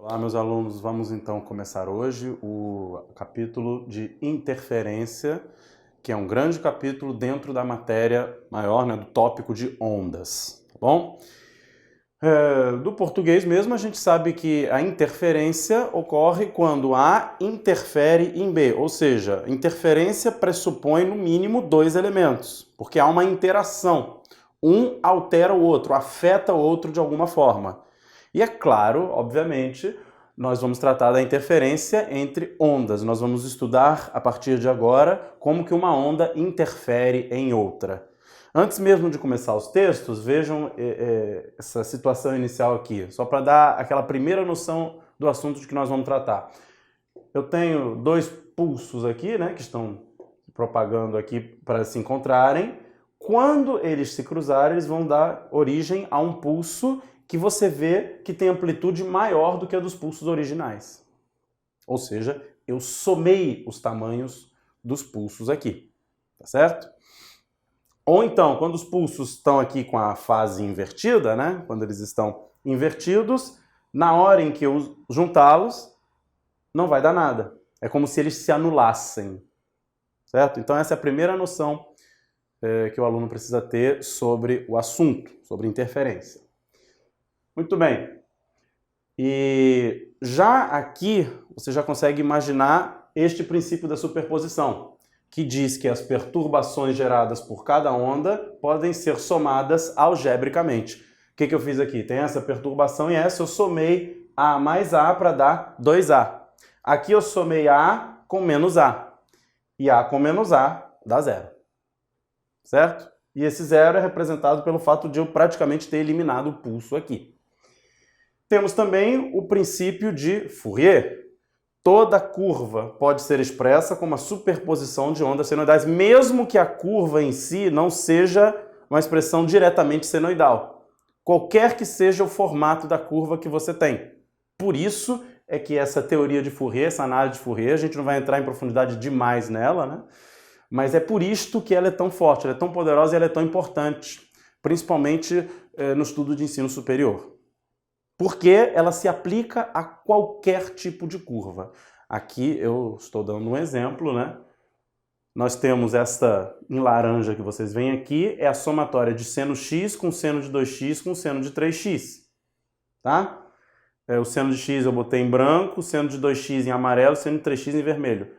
Olá, meus alunos, vamos então começar hoje o capítulo de interferência, que é um grande capítulo dentro da matéria maior, do tópico de ondas, tá bom? Do português mesmo, a gente sabe que a interferência ocorre quando A interfere em B, ou seja, interferência pressupõe no mínimo dois elementos, porque há uma interação. Um altera o outro, afeta o outro de alguma forma. E é claro, obviamente, nós vamos tratar da interferência entre ondas. Nós vamos estudar, a partir de agora, como que uma onda interfere em outra. Antes mesmo de começar os textos, vejam essa situação inicial aqui, só para dar aquela primeira noção do assunto de que nós vamos tratar. Eu tenho dois pulsos aqui, que estão propagando aqui para se encontrarem. Quando eles se cruzarem, eles vão dar origem a um pulso que você vê que tem amplitude maior do que a dos pulsos originais. Ou seja, eu somei os tamanhos dos pulsos aqui, tá certo? Ou então, quando os pulsos estão aqui com a fase invertida, quando eles estão invertidos, na hora em que eu juntá-los, não vai dar nada. É como se eles se anulassem, certo? Então essa é a primeira noção que o aluno precisa ter sobre o assunto, sobre interferência. Muito bem. E já aqui você já consegue imaginar este princípio da superposição, que diz que as perturbações geradas por cada onda podem ser somadas algebricamente. O que eu fiz aqui? Tem essa perturbação e essa eu somei A mais A para dar 2A. Aqui eu somei A com menos A. E A com menos A dá zero. Certo? E esse zero é representado pelo fato de eu praticamente ter eliminado o pulso aqui. Temos também o princípio de Fourier. Toda curva pode ser expressa como uma superposição de ondas senoidais, mesmo que a curva em si não seja uma expressão diretamente senoidal. Qualquer que seja o formato da curva que você tem. Por isso é que essa teoria de Fourier, essa análise de Fourier, a gente não vai entrar em profundidade demais nela, mas é por isto que ela é tão forte, ela é tão poderosa e ela é tão importante, principalmente no estudo de ensino superior. Porque ela se aplica a qualquer tipo de curva. Aqui eu estou dando um exemplo, Nós temos esta em laranja que vocês veem aqui, é a somatória de seno x com seno de 2x com seno de 3x. Tá? O seno de x eu botei em branco, o seno de 2x em amarelo, o seno de 3x em vermelho.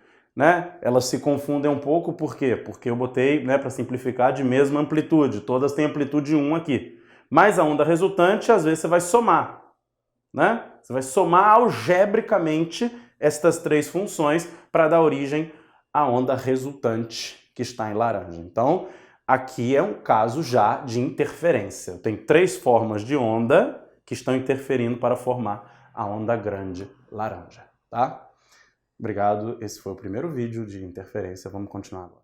Elas se confundem um pouco, por quê? Porque eu botei, para simplificar, de mesma amplitude. Todas têm amplitude 1 aqui. Mas a onda resultante, às vezes, você vai somar. Você vai somar algebricamente estas três funções para dar origem à onda resultante que está em laranja. Então, aqui é um caso já de interferência. Tem três formas de onda que estão interferindo para formar a onda grande laranja, tá? Obrigado, esse foi o primeiro vídeo de interferência. Vamos continuar agora.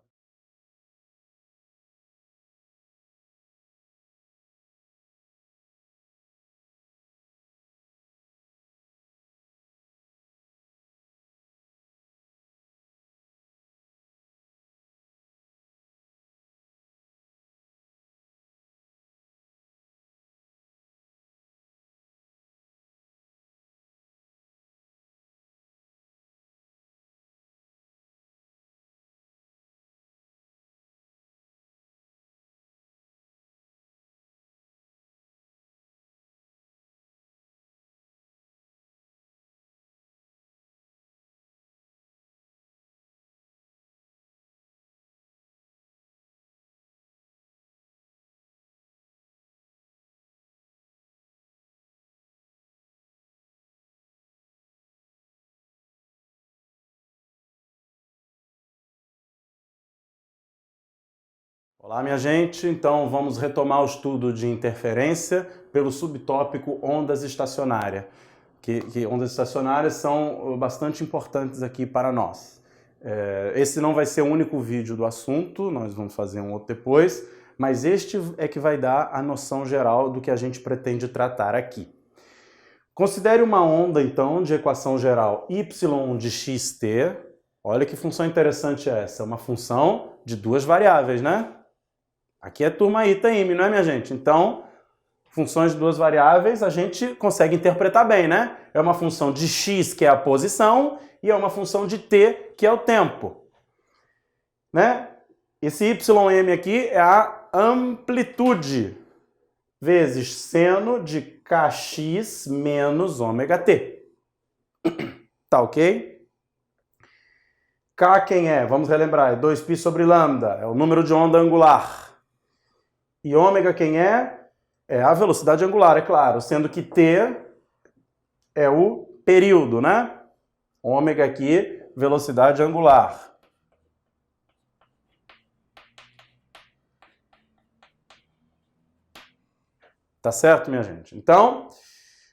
Olá, minha gente. Então, vamos retomar o estudo de interferência pelo subtópico ondas estacionárias. Que ondas estacionárias são bastante importantes aqui para nós. Esse não vai ser o único vídeo do assunto, nós vamos fazer um outro depois, mas este é que vai dar a noção geral do que a gente pretende tratar aqui. Considere uma onda, então, de equação geral y de xt. Olha que função interessante é essa, uma função de duas variáveis, Aqui é turma ITA IME, não é, minha gente? Então, Funções de duas variáveis a gente consegue interpretar bem, né? É uma função de x, que é a posição, e é uma função de t, que é o tempo. Né? Esse ym aqui é a amplitude vezes seno de kx menos ômega-t. Tá ok? K quem é? Vamos relembrar, é 2π sobre lambda, é o número de onda angular. E ômega quem é? É a velocidade angular, é claro, sendo que t é o período, né? Ômega aqui, velocidade angular. Tá certo, minha gente? Então,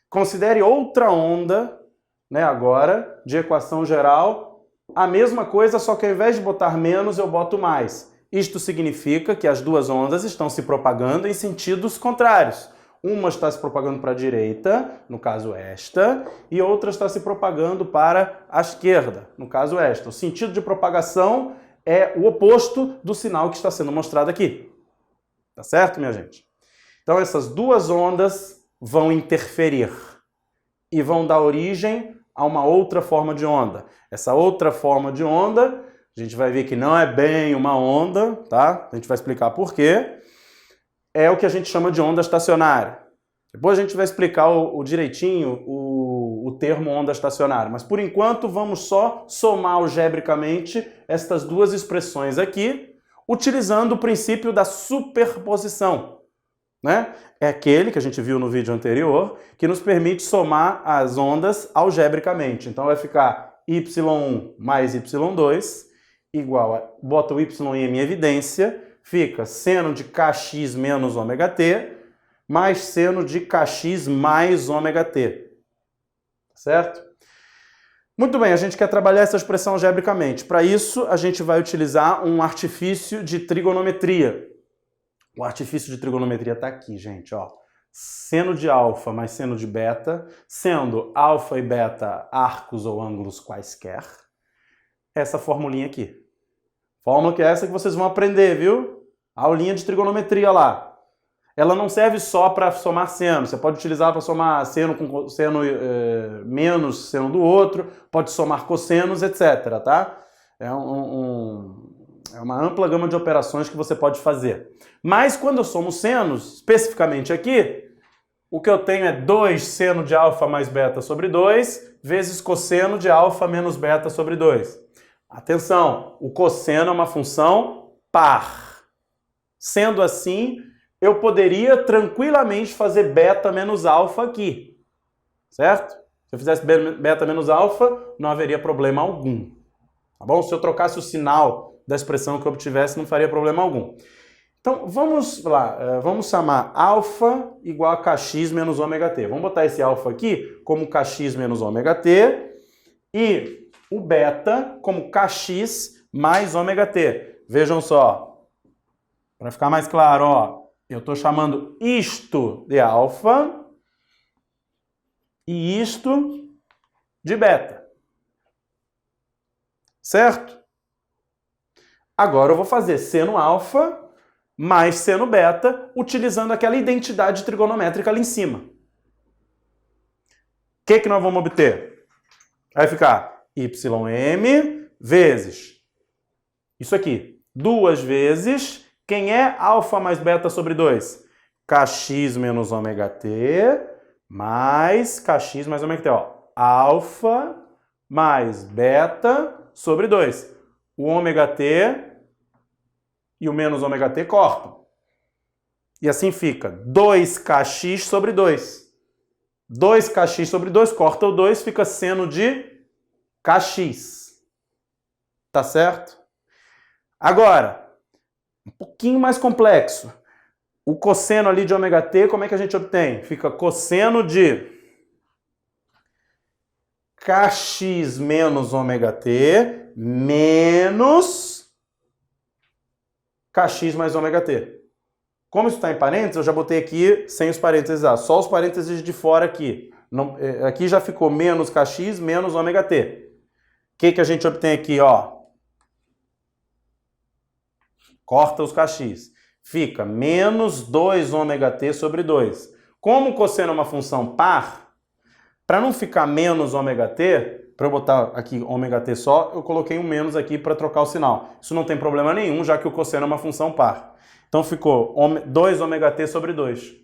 considere outra onda, né, agora, de equação geral, a mesma coisa, só que ao invés de botar menos, eu boto mais. Isto significa que as duas ondas estão se propagando em sentidos contrários. Uma está se propagando para a direita, no caso esta, e outra está se propagando para a esquerda, no caso esta. O sentido de propagação é o oposto do sinal que está sendo mostrado aqui. Tá certo, minha gente? Então essas duas ondas vão interferir e vão dar origem a uma outra forma de onda. Essa outra forma de onda, a gente vai ver que não é bem uma onda, tá? A gente vai explicar por quê. É o que a gente chama de onda estacionária. Depois a gente vai explicar direitinho o termo onda estacionária, mas por enquanto vamos só somar algebricamente estas duas expressões aqui, utilizando o princípio da superposição. Né? É aquele que a gente viu no vídeo anterior, que nos permite somar as ondas algebricamente. Então vai ficar y1 mais y2 igual a, bota o ym em evidência, fica seno de kx menos ômega-t mais seno de kx mais ômega-t. Certo? Muito bem, a gente quer trabalhar essa expressão algebricamente. Para isso, a gente vai utilizar um artifício de trigonometria. O artifício de trigonometria está aqui, gente, ó. Seno de alfa mais seno de beta, sendo alfa e beta arcos ou ângulos quaisquer. Essa formulinha aqui. Fórmula que é essa que vocês vão aprender, viu? A aulinha de trigonometria lá. Ela não serve só para somar seno. Você pode utilizar para somar seno com seno menos seno do outro, pode somar cossenos, etc, tá? É uma ampla gama de operações que você pode fazer. Mas quando eu somo senos, especificamente aqui, o que eu tenho é 2 seno de alfa mais beta sobre 2 vezes cosseno de alfa menos beta sobre 2. Atenção, o cosseno é uma função par. Sendo assim, eu poderia tranquilamente fazer beta menos alfa aqui. Certo? Se eu fizesse beta menos alfa, não haveria problema algum. Tá bom? Se eu trocasse o sinal da expressão que eu obtivesse, não faria problema algum. Então, vamos lá, vamos chamar alfa igual a kx menos ômega-t. Vamos botar esse alfa aqui como kx menos ômega-t e o beta como kx mais ômega-t. Vejam só, para ficar mais claro, ó, eu estou chamando isto de alfa e isto de beta. Certo? Agora eu vou fazer seno alfa mais seno beta, utilizando aquela identidade trigonométrica ali em cima. O que nós vamos obter? Vai ficar ym vezes isso aqui, 2 vezes, quem é alfa mais beta sobre 2? Kx menos ômega-t mais kx mais ômega-t. Alfa mais beta sobre 2. O ômega-t e o menos ômega-t cortam. E assim fica 2kx sobre 2. 2kx sobre 2 corta o 2, fica seno de kx. Tá certo? Agora, um pouquinho mais complexo. O cosseno ali de ômega-t, como é que a gente obtém? Fica cosseno de kx menos ômega-t menos kx mais ômega-t. Como isso está em parênteses, eu já botei aqui sem os parênteses A, só os parênteses de fora aqui. Não, aqui já ficou menos kx menos ômega-t. O que a gente obtém aqui, ó? Corta os kx. Fica menos 2 ômega-t sobre 2. Como o cosseno é uma função par, para não ficar menos ômega t, para eu botar aqui ômega t só, eu coloquei um menos aqui para trocar o sinal. Isso não tem problema nenhum, já que o cosseno é uma função par. Então ficou 2 ômega t sobre 2,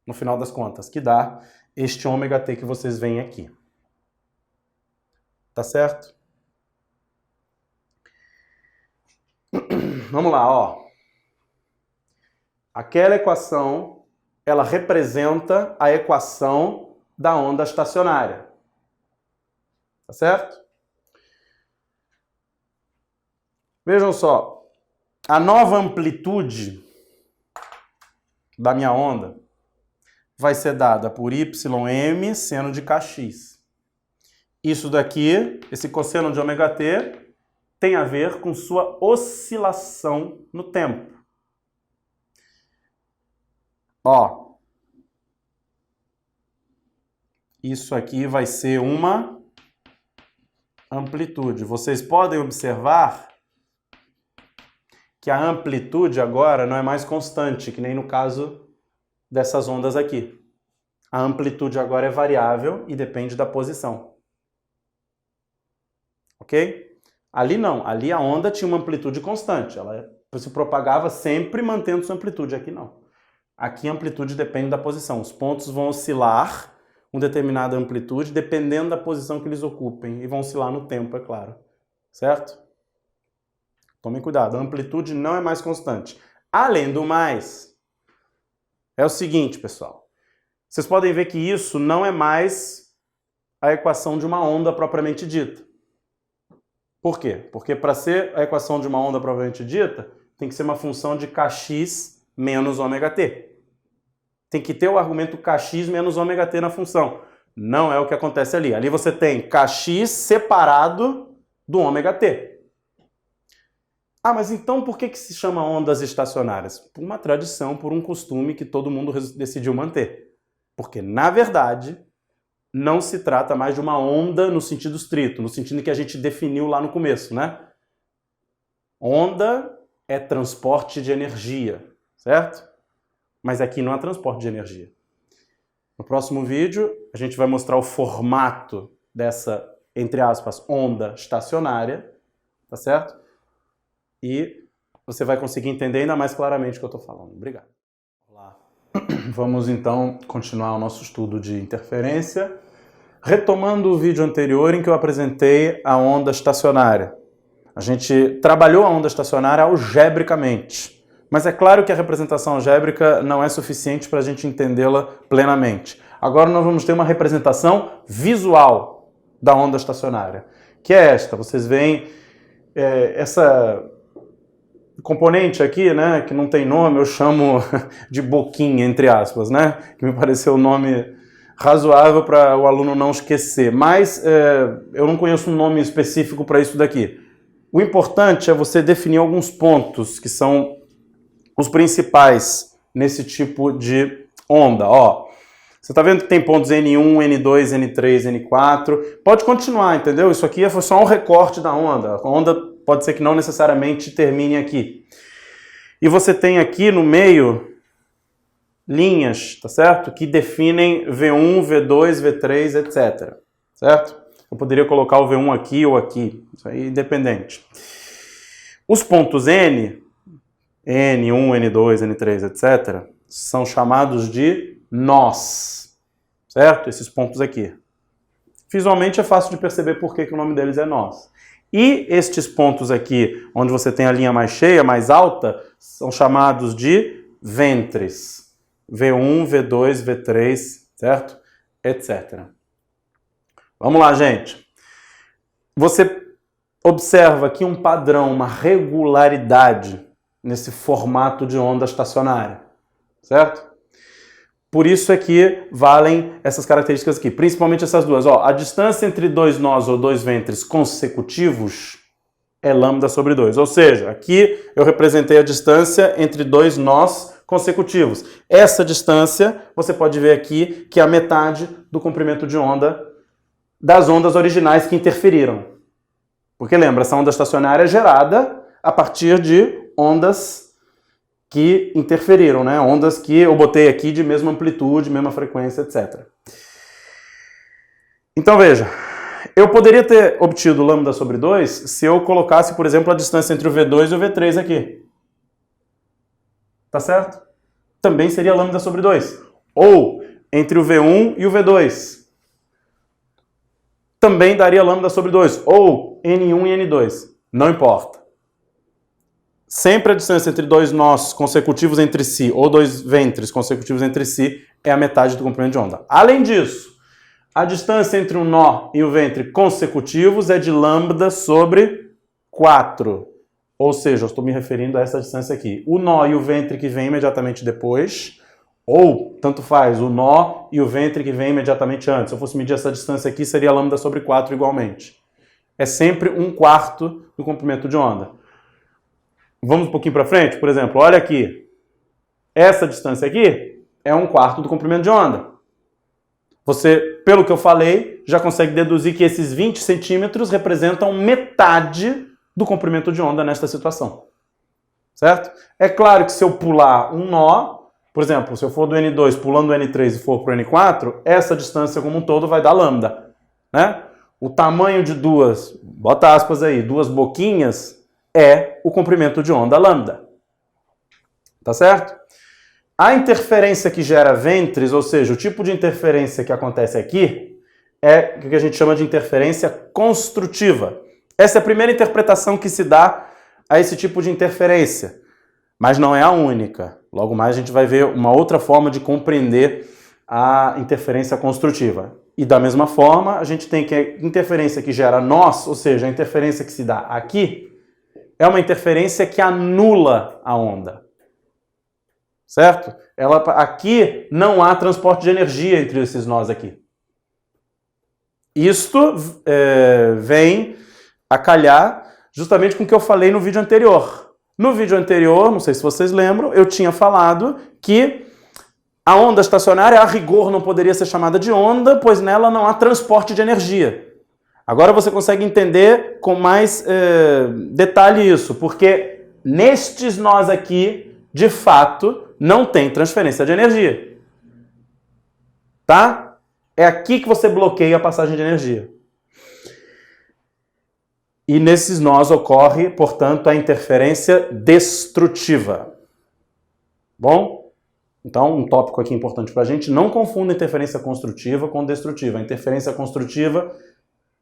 no final das contas, que dá este ômega t que vocês veem aqui. Tá certo? Vamos lá, ó. Aquela equação, ela representa a equação da onda estacionária. Tá certo? Vejam só. A nova amplitude da minha onda vai ser dada por ym seno de kx. Isso daqui, esse cosseno de ômega t, tem a ver com sua oscilação no tempo. Ó, isso aqui vai ser uma amplitude. Vocês podem observar que a amplitude agora não é mais constante, que nem no caso dessas ondas aqui. A amplitude agora é variável e depende da posição. Ok? Ali não. Ali a onda tinha uma amplitude constante. Ela se propagava sempre mantendo sua amplitude. Aqui não. Aqui a amplitude depende da posição. Os pontos vão oscilar uma determinada amplitude dependendo da posição que eles ocupem. E vão oscilar no tempo, é claro. Certo? Tomem cuidado. A amplitude não é mais constante. Além do mais, é o seguinte, pessoal. Vocês podem ver que isso não é mais a equação de uma onda propriamente dita. Por quê? Porque para ser a equação de uma onda propriamente dita, tem que ser uma função de kx menos ômega t. Tem que ter o argumento kx menos ômega t na função. Não é o que acontece ali. Ali você tem kx separado do ômega t. Ah, mas então por que se chama ondas estacionárias? Por uma tradição, por um costume que todo mundo decidiu manter. Porque, na verdade, não se trata mais de uma onda no sentido estrito, no sentido que a gente definiu lá no começo, né? Onda é transporte de energia, certo? Mas aqui não é transporte de energia. No próximo vídeo, a gente vai mostrar o formato dessa, entre aspas, onda estacionária, tá certo? E você vai conseguir entender ainda mais claramente o que eu estou falando. Obrigado. Olá. Vamos então continuar o nosso estudo de interferência, retomando o vídeo anterior em que eu apresentei a onda estacionária. A gente trabalhou a onda estacionária algebricamente, mas é claro que a representação algébrica não é suficiente para a gente entendê-la plenamente. Agora nós vamos ter uma representação visual da onda estacionária, que é esta. Vocês veem essa componente aqui, né, que não tem nome, eu chamo de boquinha, entre aspas, né, que me pareceu um nome razoável para o aluno não esquecer, mas eu não conheço um nome específico para isso daqui. O importante é você definir alguns pontos que são os principais nesse tipo de onda. Ó, você está vendo que tem pontos N1, N2, N3, N4. Pode continuar, entendeu? Isso aqui foi só um recorte da onda. A onda pode ser que não necessariamente termine aqui. E você tem aqui no meio linhas, tá certo? Que definem V1, V2, V3, etc. Certo? Eu poderia colocar o V1 aqui ou aqui. Isso aí é independente. Os pontos N, N1, N2, N3, etc., são chamados de nós. Certo? Esses pontos aqui. Visualmente é fácil de perceber por que o nome deles é nós. E estes pontos aqui, onde você tem a linha mais cheia, mais alta, são chamados de ventres. V1, V2, V3, certo? Etc. Vamos lá, gente. Você observa aqui um padrão, uma regularidade nesse formato de onda estacionária, certo? Por isso é que valem essas características aqui, principalmente essas duas. Ó, a distância entre dois nós ou dois ventres consecutivos é lambda sobre 2. Ou seja, aqui eu representei a distância entre dois nós consecutivos. Essa distância, você pode ver aqui, que é a metade do comprimento de onda das ondas originais que interferiram. Porque lembra, essa onda estacionária é gerada a partir de ondas que interferiram, né? Ondas que eu botei aqui de mesma amplitude, mesma frequência, etc. Então veja, eu poderia ter obtido lambda sobre 2 se eu colocasse, por exemplo, a distância entre o V2 e o V3 aqui. Tá certo? Também seria lambda sobre 2. Ou entre o V1 e o V2. Também daria lambda sobre 2. Ou N1 e N2. Não importa. Sempre a distância entre dois nós consecutivos entre si, ou dois ventres consecutivos entre si, é a metade do comprimento de onda. Além disso, a distância entre um nó e o ventre consecutivos é de lambda sobre 4. Ou seja, eu estou me referindo a essa distância aqui. O nó e o ventre que vem imediatamente depois, ou, tanto faz, o nó e o ventre que vem imediatamente antes. Se eu fosse medir essa distância aqui, seria lambda sobre 4 igualmente. É sempre 1/4 do comprimento de onda. Vamos um pouquinho para frente? Por exemplo, olha aqui. Essa distância aqui é 1/4 do comprimento de onda. Você, pelo que eu falei, já consegue deduzir que esses 20 centímetros representam metade do comprimento de onda nesta situação. Certo? É claro que se eu pular um nó, por exemplo, se eu for do N2 pulando o N3 e for para o N4, essa distância como um todo vai dar lambda. Né? O tamanho de duas, bota aspas aí, duas boquinhas é o comprimento de onda lambda. Tá certo? A interferência que gera ventres, ou seja, o tipo de interferência que acontece aqui, é o que a gente chama de interferência construtiva. Essa é a primeira interpretação que se dá a esse tipo de interferência, mas não é a única. Logo mais a gente vai ver uma outra forma de compreender a interferência construtiva. E da mesma forma, a gente tem que a interferência que gera nós, ou seja, a interferência que se dá aqui, é uma interferência que anula a onda. Certo? Aqui não há transporte de energia entre esses nós aqui. Isto vem a calhar justamente com o que eu falei no vídeo anterior. No vídeo anterior, não sei se vocês lembram, eu tinha falado que a onda estacionária, a rigor, não poderia ser chamada de onda, pois nela não há transporte de energia. Agora você consegue entender com mais detalhe isso, porque nestes nós aqui, de fato, não tem transferência de energia. Tá? É aqui que você bloqueia a passagem de energia. E nesses nós ocorre, portanto, a interferência destrutiva. Bom? Então, um tópico aqui importante para a gente, não confunda interferência construtiva com destrutiva. A interferência construtiva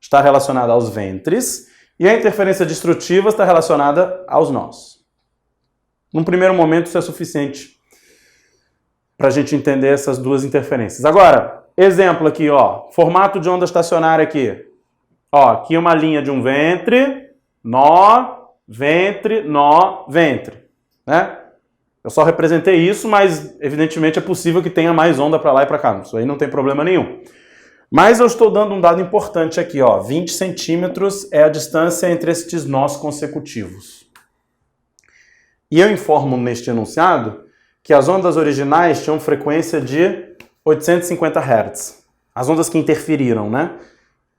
está relacionada aos ventres e a interferência destrutiva está relacionada aos nós. Num primeiro momento, isso é suficiente para a gente entender essas duas interferências. Agora, exemplo aqui, ó, formato de onda estacionária aqui. Ó, aqui uma linha de um ventre, nó, ventre, né? Eu só representei isso, mas evidentemente é possível que tenha mais onda para lá e para cá. Isso aí não tem problema nenhum. Mas eu estou dando um dado importante aqui, ó. 20 centímetros é a distância entre estes nós consecutivos. E eu informo neste enunciado que as ondas originais tinham frequência de 850 Hz. As ondas que interferiram, né?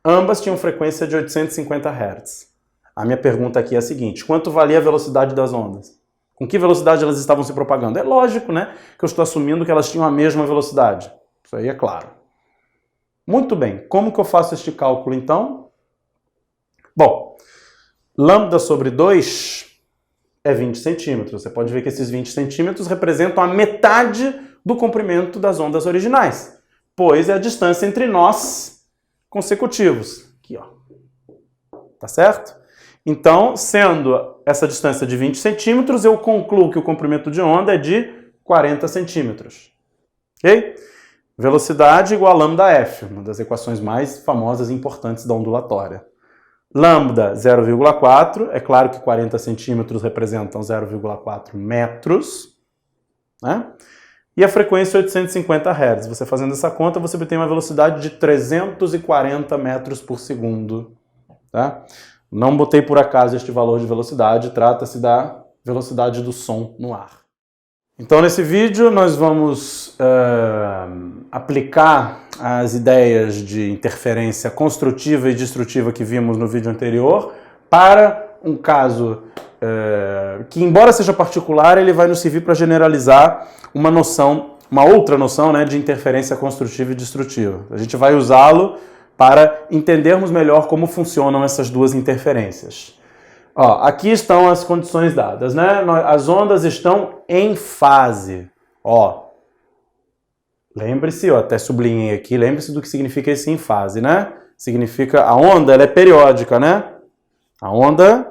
Ambas tinham frequência de 850 Hz. A minha pergunta aqui é a seguinte: quanto valia a velocidade das ondas? Com que velocidade elas estavam se propagando? É lógico, né, que eu estou assumindo que elas tinham a mesma velocidade. Isso aí é claro. Muito bem, como que eu faço este cálculo então? Bom, lambda sobre 2 é 20 centímetros. Você pode ver que esses 20 centímetros representam a metade do comprimento das ondas originais, pois é a distância entre nós consecutivos. Aqui, ó. Tá certo? Então, sendo essa distância de 20 centímetros, eu concluo que o comprimento de onda é de 40 centímetros. Ok? Velocidade igual a lambda F, uma das equações mais famosas e importantes da ondulatória. Lambda 0,4, é claro que 40 centímetros representam 0,4 metros, né? E a frequência é 850 Hz. Você fazendo essa conta, você obtém uma velocidade de 340 metros por segundo. Tá? Não botei por acaso este valor de velocidade, trata-se da velocidade do som no ar. Então, nesse vídeo, nós vamos aplicar as ideias de interferência construtiva e destrutiva que vimos no vídeo anterior para um caso que, embora seja particular, ele vai nos servir para generalizar uma outra noção, né, de interferência construtiva e destrutiva. A gente vai usá-lo para entendermos melhor como funcionam essas duas interferências. Ó, aqui estão as condições dadas, né? As ondas estão em fase. Ó, lembre-se, eu até sublinhei aqui, lembre-se do que significa esse em fase, né? Significa a onda, ela é periódica, né? A onda,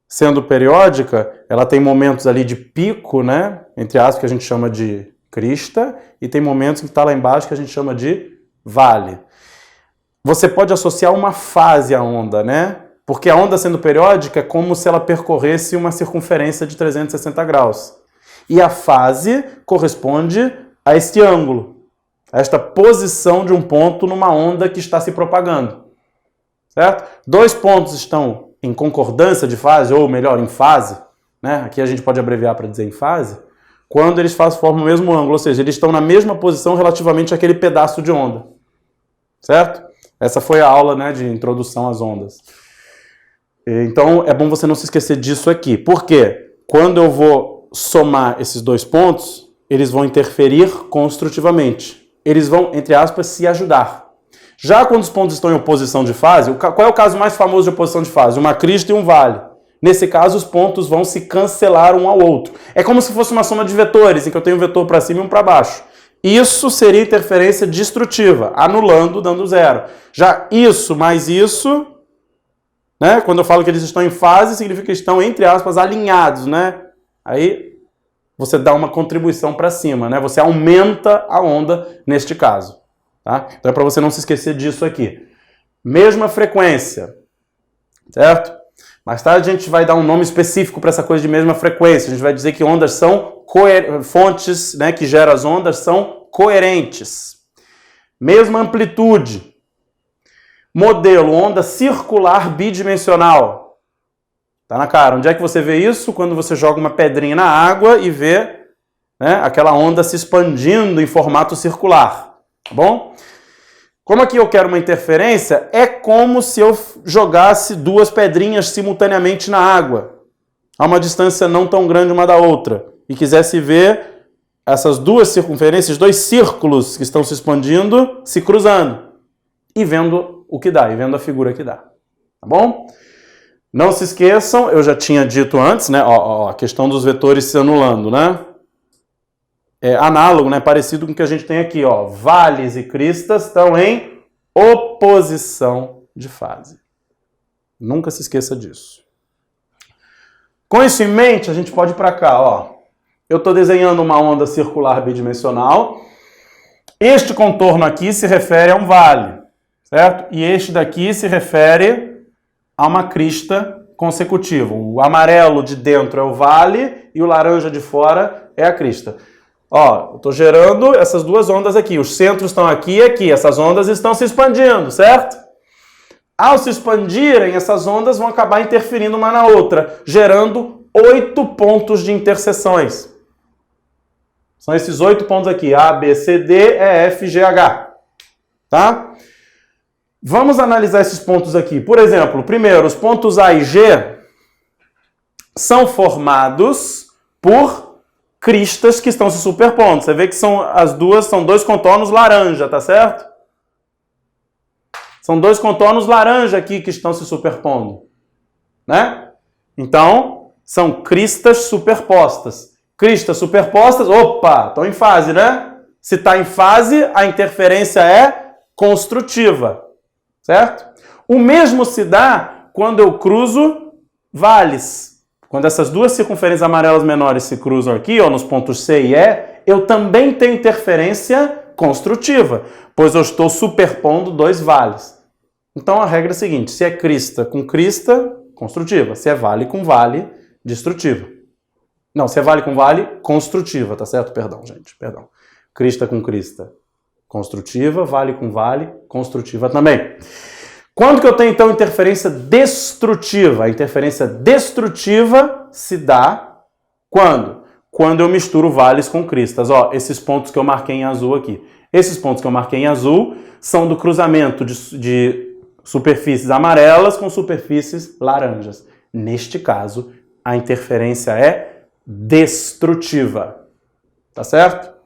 sendo periódica, ela tem momentos ali de pico, né? Entre aspas, que a gente chama de crista, e tem momentos que está lá embaixo que a gente chama de vale. Você pode associar uma fase à onda, né? Porque a onda sendo periódica é como se ela percorresse uma circunferência de 360 graus. E a fase corresponde a este ângulo, a esta posição de um ponto numa onda que está se propagando. Certo? Dois pontos estão em concordância de fase, ou melhor, em fase, né? Aqui a gente pode abreviar para dizer em fase, quando eles formam o mesmo ângulo, ou seja, eles estão na mesma posição relativamente àquele pedaço de onda. Certo? Essa foi a aula, né, de introdução às ondas. Então, é bom você não se esquecer disso aqui. Por quê? Quando eu vou somar esses dois pontos, eles vão interferir construtivamente. Eles vão, entre aspas, se ajudar. Já quando os pontos estão em oposição de fase, qual é o caso mais famoso de oposição de fase? Uma crista e um vale. Nesse caso, os pontos vão se cancelar um ao outro. É como se fosse uma soma de vetores, em que eu tenho um vetor para cima e um para baixo. Isso seria interferência destrutiva, anulando, dando zero. Já isso mais isso, né? Quando eu falo que eles estão em fase, significa que estão, entre aspas, alinhados, né? Aí você dá uma contribuição para cima, né? Você aumenta a onda neste caso. Tá? Então é para você não se esquecer disso aqui. Mesma frequência, certo? Mais tarde a gente vai dar um nome específico para essa coisa de mesma frequência. A gente vai dizer que ondas são fontes, né, que geram as ondas são coerentes. Mesma amplitude. Modelo, onda circular bidimensional. Tá na cara. Onde é que você vê isso? Quando você joga uma pedrinha na água e vê, né, aquela onda se expandindo em formato circular. Tá bom? Como aqui eu quero uma interferência, é como se eu jogasse duas pedrinhas simultaneamente na água, a uma distância não tão grande uma da outra, e quisesse ver essas duas circunferências, dois círculos que estão se expandindo, se cruzando, e vendo o que dá, e vendo a figura que dá. Tá bom? Não se esqueçam, eu já tinha dito antes, né, a questão dos vetores se anulando, né? É análogo, né, parecido com o que a gente tem aqui, ó. Vales e cristas estão em oposição de fase. Nunca se esqueça disso. Com isso em mente, a gente pode ir para cá, ó. Eu estou desenhando uma onda circular bidimensional. Este contorno aqui se refere a um vale, certo? E este daqui se refere a uma crista consecutiva. O amarelo de dentro é o vale e o laranja de fora é a crista. Ó, eu estou gerando essas duas ondas aqui. Os centros estão aqui e aqui. Essas ondas estão se expandindo, certo? Ao se expandirem, essas ondas vão acabar interferindo uma na outra, gerando 8 pontos de interseções. São esses 8 pontos aqui. A, B, C, D, E, F, G, H. Tá? Vamos analisar esses pontos aqui. Por exemplo, primeiro, os pontos A e G são formados por cristas que estão se superpondo. Você vê que são dois contornos laranja, tá certo? São dois contornos laranja aqui que estão se superpondo, né? Então, são cristas superpostas. Cristas superpostas, opa, estão em fase, né? Se está em fase, a interferência é construtiva, certo? O mesmo se dá quando eu cruzo vales. Quando essas duas circunferências amarelas menores se cruzam aqui, ó, nos pontos C e E, eu também tenho interferência construtiva, pois eu estou superpondo dois vales. Então a regra é a seguinte: se é crista com crista, construtiva. Se é vale com vale, destrutiva. Não, se é vale com vale, construtiva, tá certo? Perdão, gente, perdão. Crista com crista, construtiva. Vale com vale, construtiva também. Quando que eu tenho, então, interferência destrutiva? A interferência destrutiva se dá quando? Quando eu misturo vales com cristas. Ó, esses pontos que eu marquei em azul aqui. Esses pontos que eu marquei em azul são do cruzamento de superfícies amarelas com superfícies laranjas. Neste caso, a interferência é destrutiva. Tá certo?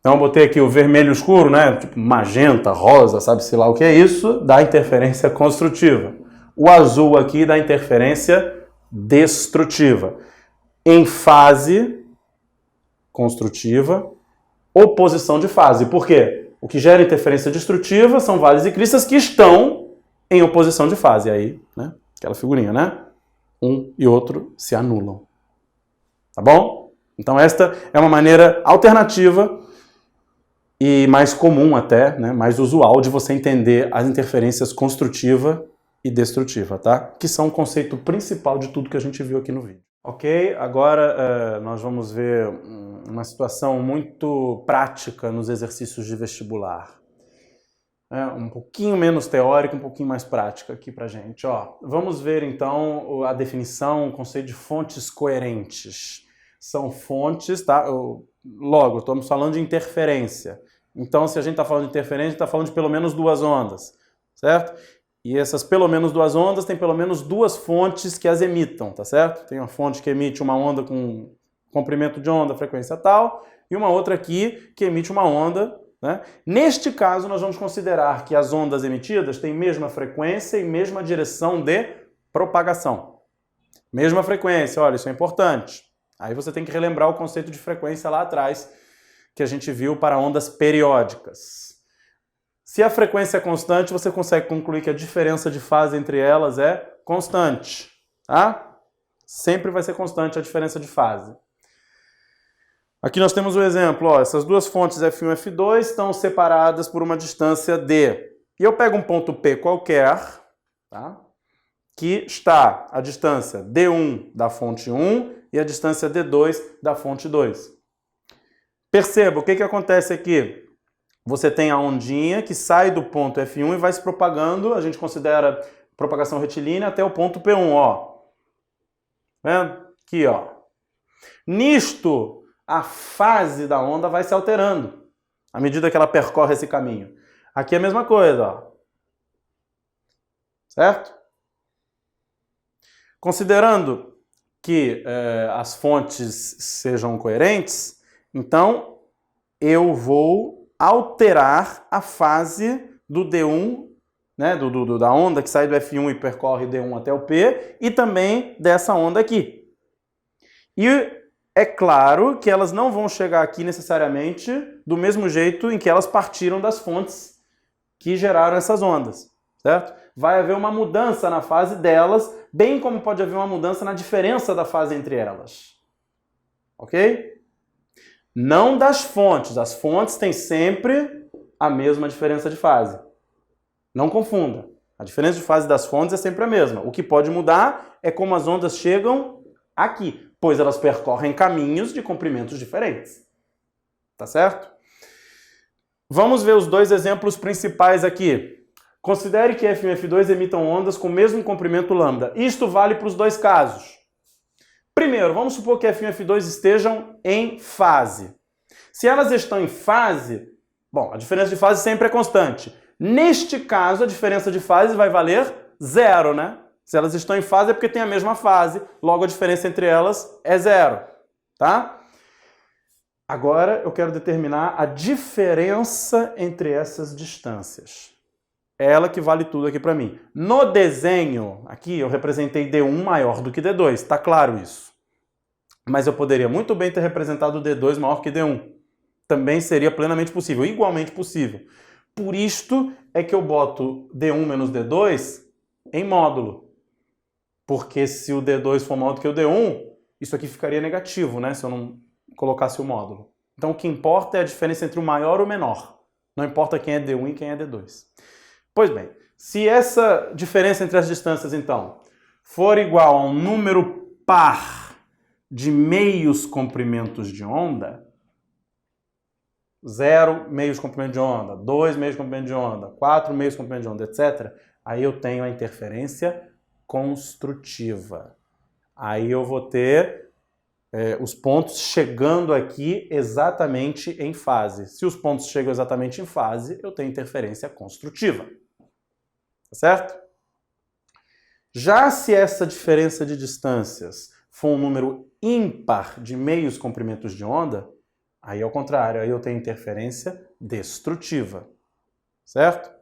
Então eu botei aqui o vermelho escuro, né? Tipo magenta, rosa, sabe-se lá o que é isso, dá interferência construtiva. O azul aqui dá interferência destrutiva. Em fase construtiva, oposição de fase. Por quê? O que gera interferência destrutiva são vasos e cristas que estão em oposição de fase. Aí, né? Aquela figurinha, né? Um e outro se anulam. Tá bom? Então esta é uma maneira alternativa e mais comum até, né? Mais usual de você entender as interferências construtiva e destrutiva, tá? Que são o conceito principal de tudo que a gente viu aqui no vídeo. Ok? Agora nós vamos ver uma situação muito prática nos exercícios de vestibular. Um pouquinho menos teórica, um pouquinho mais prática aqui pra gente. Ó, vamos ver então a definição, o conceito de fontes coerentes. São fontes, tá? Logo, estamos falando de interferência. Então, se a gente está falando de interferência, a gente está falando de pelo menos duas ondas, certo? E essas pelo menos duas ondas tem pelo menos duas fontes que as emitam, tá certo? Tem uma fonte que emite uma onda com comprimento de onda, frequência tal, e uma outra aqui que emite uma onda, né? Neste caso, nós vamos considerar que as ondas emitidas têm mesma frequência e mesma direção de propagação. Mesma frequência, olha, isso é importante. Aí você tem que relembrar o conceito de frequência lá atrás, que a gente viu para ondas periódicas. Se a frequência é constante, você consegue concluir que a diferença de fase entre elas é constante, tá? Sempre vai ser constante a diferença de fase. Aqui nós temos o exemplo, ó, essas duas fontes F1 e F2 estão separadas por uma distância D. E eu pego um ponto P qualquer, tá? Que está a distância D1 da fonte 1 e a distância D2 da fonte 2. Perceba, o que acontece aqui? Você tem a ondinha que sai do ponto F1 e vai se propagando, a gente considera propagação retilínea até o ponto P1, ó. Vendo? Aqui, ó. Nisto, a fase da onda vai se alterando à medida que ela percorre esse caminho. Aqui é a mesma coisa, ó. Certo? Considerando que as fontes sejam coerentes, então eu vou alterar a fase do D1, né, da onda que sai do F1 e percorre D1 até o P, e também dessa onda aqui. E é claro que elas não vão chegar aqui necessariamente do mesmo jeito em que elas partiram das fontes que geraram essas ondas, certo? Vai haver uma mudança na fase delas, bem como pode haver uma mudança na diferença da fase entre elas. Ok? Não das fontes. As fontes têm sempre a mesma diferença de fase. Não confunda. A diferença de fase das fontes é sempre a mesma. O que pode mudar é como as ondas chegam aqui, pois elas percorrem caminhos de comprimentos diferentes. Tá certo? Vamos ver os dois exemplos principais aqui. Considere que F1 e F2 emitam ondas com o mesmo comprimento lambda. Isto vale para os dois casos. Primeiro, vamos supor que F1 e F2 estejam em fase. Se elas estão em fase, bom, a diferença de fase sempre é constante. Neste caso, a diferença de fase vai valer zero, né? Se elas estão em fase é porque tem a mesma fase, logo a diferença entre elas é zero, tá? Agora eu quero determinar a diferença entre essas distâncias. É ela que vale tudo aqui para mim. No desenho, aqui eu representei D1 maior do que D2, tá claro isso. Mas eu poderia muito bem ter representado D2 maior que D1. Também seria plenamente possível, igualmente possível. Por isto é que eu boto D1 menos D2 em módulo. Porque se o D2 for maior do que o D1, isso aqui ficaria negativo, né? Se eu não colocasse o módulo. Então o que importa é a diferença entre o maior e o menor. Não importa quem é D1 e quem é D2. Pois bem, se essa diferença entre as distâncias, então, for igual a um número par de meios comprimentos de onda, 0 meios comprimentos de onda, 2 meios comprimentos de onda, 4 meios comprimentos de onda, etc., aí eu tenho a interferência construtiva. Aí eu vou ter os pontos chegando aqui exatamente em fase. Se os pontos chegam exatamente em fase, eu tenho interferência construtiva. Certo? Já se essa diferença de distâncias for um número ímpar de meios comprimentos de onda, aí é o contrário, aí eu tenho interferência destrutiva, certo?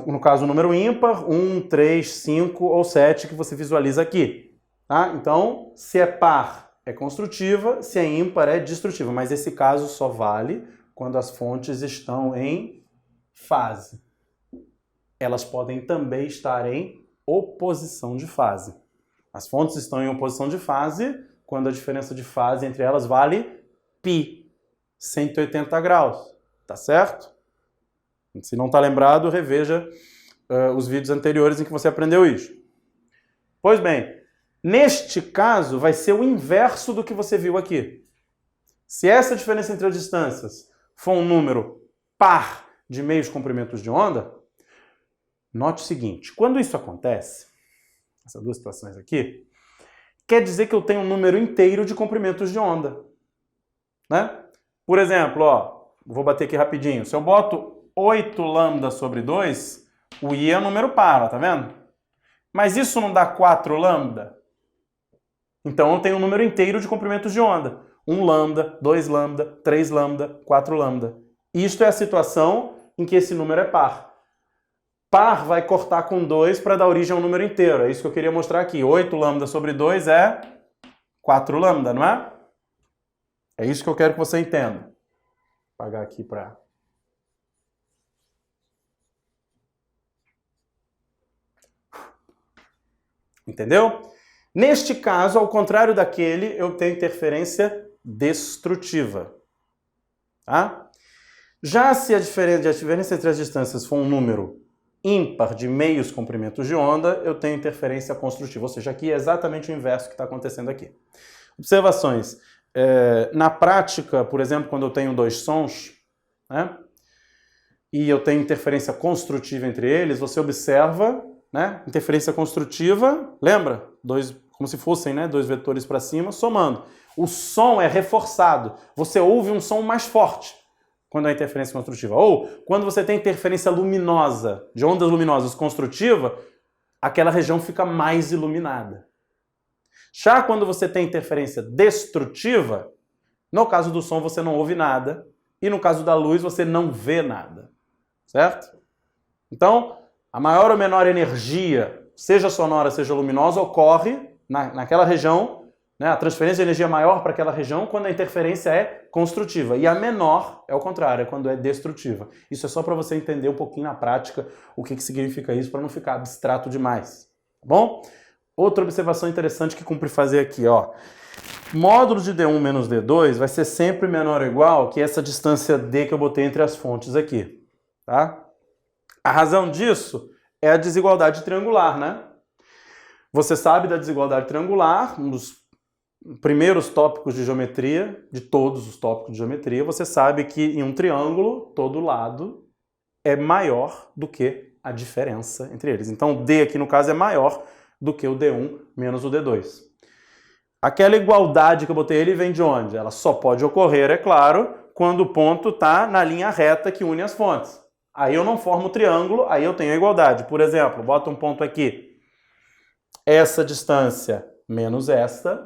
No caso, o número ímpar, 1, 3, 5 ou 7 que você visualiza aqui. Tá? Então, se é par, é construtiva, se é ímpar, é destrutiva. Mas esse caso só vale quando as fontes estão em fase. Elas podem também estar em oposição de fase. As fontes estão em oposição de fase quando a diferença de fase entre elas vale π, 180 graus. Tá certo? Se não está lembrado, reveja os vídeos anteriores em que você aprendeu isso. Pois bem, neste caso vai ser o inverso do que você viu aqui. Se essa diferença entre as distâncias for um número par de meios comprimentos de onda, note o seguinte, quando isso acontece, essas duas situações aqui, quer dizer que eu tenho um número inteiro de comprimentos de onda. Né? Por exemplo, ó, vou bater aqui rapidinho, se eu boto 8 lambda sobre 2, o i é um número par, ó, tá vendo? Mas isso não dá 4 lambda? Então eu tenho um número inteiro de comprimentos de onda. 1 lambda, 2 lambda, 3 lambda, 4 lambda. Isto é a situação em que esse número é par. Par vai cortar com 2 para dar origem a um número inteiro. É isso que eu queria mostrar aqui. 8 lambda sobre 2 é 4 lambda, não é? É isso que eu quero que você entenda. Vou apagar aqui para... Entendeu? Neste caso, ao contrário daquele, eu tenho interferência destrutiva. Tá? Já se a diferença entre as distâncias for um número ímpar de meios comprimentos de onda, eu tenho interferência construtiva. Ou seja, aqui é exatamente o inverso que está acontecendo aqui. Observações. Na prática, por exemplo, quando eu tenho dois sons, né, e eu tenho interferência construtiva entre eles, você observa... Né? Interferência construtiva, lembra? Como se fossem, né, dois vetores para cima, somando. O som é reforçado. Você ouve um som mais forte quando há interferência construtiva. Ou, quando você tem interferência luminosa, de ondas luminosas construtiva, aquela região fica mais iluminada. Já quando você tem interferência destrutiva, no caso do som você não ouve nada, e no caso da luz você não vê nada. Certo? Então... a maior ou menor energia, seja sonora, seja luminosa, ocorre naquela região, né, a transferência de energia maior para aquela região quando a interferência é construtiva. E a menor é o contrário, é quando é destrutiva. Isso é só para você entender um pouquinho na prática o que significa isso, para não ficar abstrato demais. Tá bom? Outra observação interessante que cumpre fazer aqui, ó. Módulo de D1 menos D2 vai ser sempre menor ou igual que essa distância D que eu botei entre as fontes aqui. Tá? A razão disso é a desigualdade triangular, né? Você sabe da desigualdade triangular, um dos primeiros tópicos de geometria, de todos os tópicos de geometria, você sabe que em um triângulo, todo lado é maior do que a diferença entre eles. Então, o D aqui, no caso, é maior do que o D1 menos o D2. Aquela igualdade que eu botei, ele vem de onde? Ela só pode ocorrer, é claro, quando o ponto está na linha reta que une as fontes. Aí eu não formo triângulo, aí eu tenho a igualdade. Por exemplo, bota um ponto aqui. Essa distância menos esta,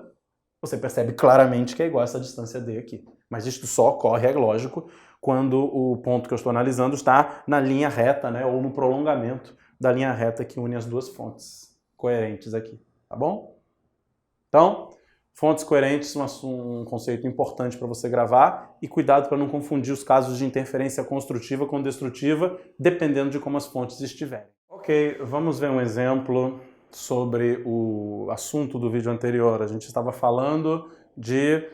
você percebe claramente que é igual a essa distância D aqui. Mas isto só ocorre, é lógico, quando o ponto que eu estou analisando está na linha reta, né, ou no prolongamento da linha reta que une as duas fontes coerentes aqui. Tá bom? Então... fontes coerentes são um conceito importante para você gravar e cuidado para não confundir os casos de interferência construtiva com destrutiva, dependendo de como as fontes estiverem. Ok, vamos ver um exemplo sobre o assunto do vídeo anterior. A gente estava falando de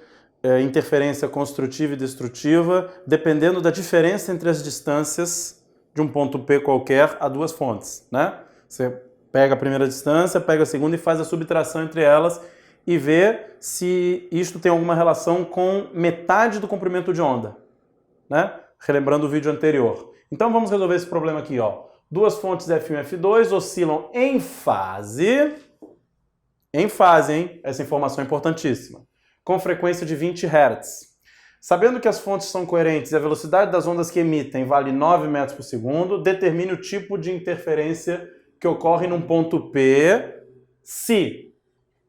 interferência construtiva e destrutiva, dependendo da diferença entre as distâncias de um ponto P qualquer a duas fontes. Né? Você pega a primeira distância, pega a segunda e faz a subtração entre elas, e ver se isto tem alguma relação com metade do comprimento de onda, né? Relembrando o vídeo anterior. Então vamos resolver esse problema aqui, ó. Duas fontes F1 e F2 oscilam em fase, hein? Essa informação é importantíssima, com frequência de 20 Hz. Sabendo que as fontes são coerentes e a velocidade das ondas que emitem vale 9 metros por segundo, determine o tipo de interferência que ocorre num ponto P se,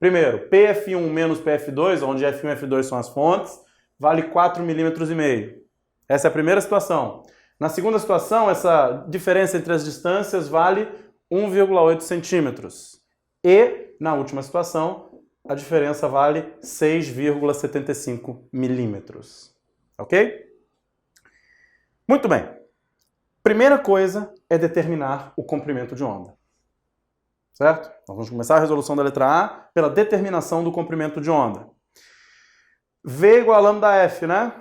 primeiro, PF1 menos PF2, onde F1 e F2 são as fontes, vale 4,5 mm. Essa é a primeira situação. Na segunda situação, essa diferença entre as distâncias vale 1,8 centímetros. E, na última situação, a diferença vale 6,75 milímetros. Ok? Muito bem. Primeira coisa é determinar o comprimento de onda. Certo? Então vamos começar a resolução da letra A pela determinação do comprimento de onda. V igual a lambda F, né?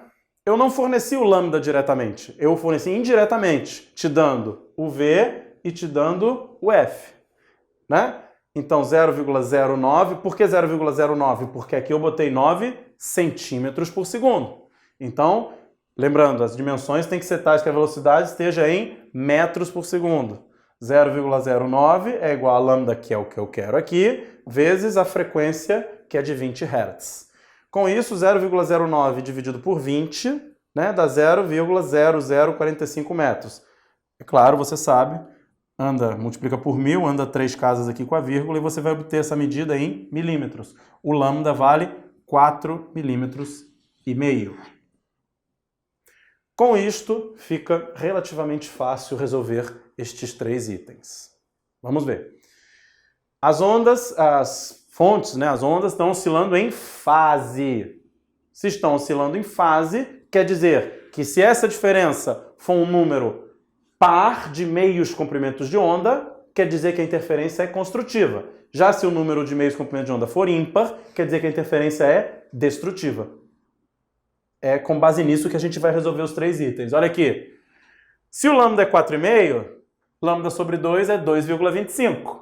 Eu não forneci o lambda diretamente, eu forneci indiretamente, te dando o V e te dando o F, né? Então 0,09, por que 0,09? Porque aqui eu botei 9 centímetros por segundo. Então, lembrando, as dimensões têm que ser tais que a velocidade esteja em metros por segundo. 0,09 é igual a lambda, que é o que eu quero aqui, vezes a frequência, que é de 20 Hz. Com isso, 0,09 dividido por 20, né, dá 0,0045 metros. É claro, você sabe, multiplica por 1000, anda 3 casas aqui com a vírgula e você vai obter essa medida em milímetros. O lambda vale 4,5 milímetros. Com isto, fica relativamente fácil resolver estes 3 itens. Vamos ver. As fontes, né, as ondas estão oscilando em fase. Se estão oscilando em fase, quer dizer que se essa diferença for um número par de meios comprimentos de onda, quer dizer que a interferência é construtiva. Já se o número de meios comprimentos de onda for ímpar, quer dizer que a interferência é destrutiva. É com base nisso que a gente vai resolver os 3 itens. Olha aqui. Se o lambda é 4,5, lambda sobre 2 é 2,25.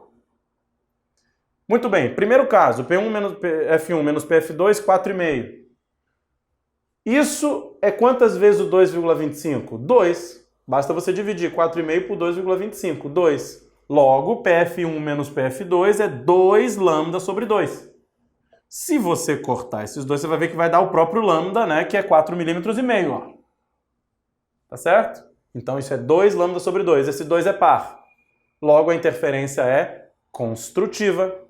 Muito bem, primeiro caso, P1 menos F1 menos PF2, 4,5. Isso é quantas vezes o 2,25? 2. Basta você dividir 4,5 por 2,25, 2. Logo, PF1 menos PF2 é 2 lambda sobre 2. Se você cortar esses dois, você vai ver que vai dar o próprio lambda, né, que é 4,5 milímetros, ó. Tá certo? Então isso é 2 lambda sobre 2. Esse 2 é par. Logo, a interferência é construtiva.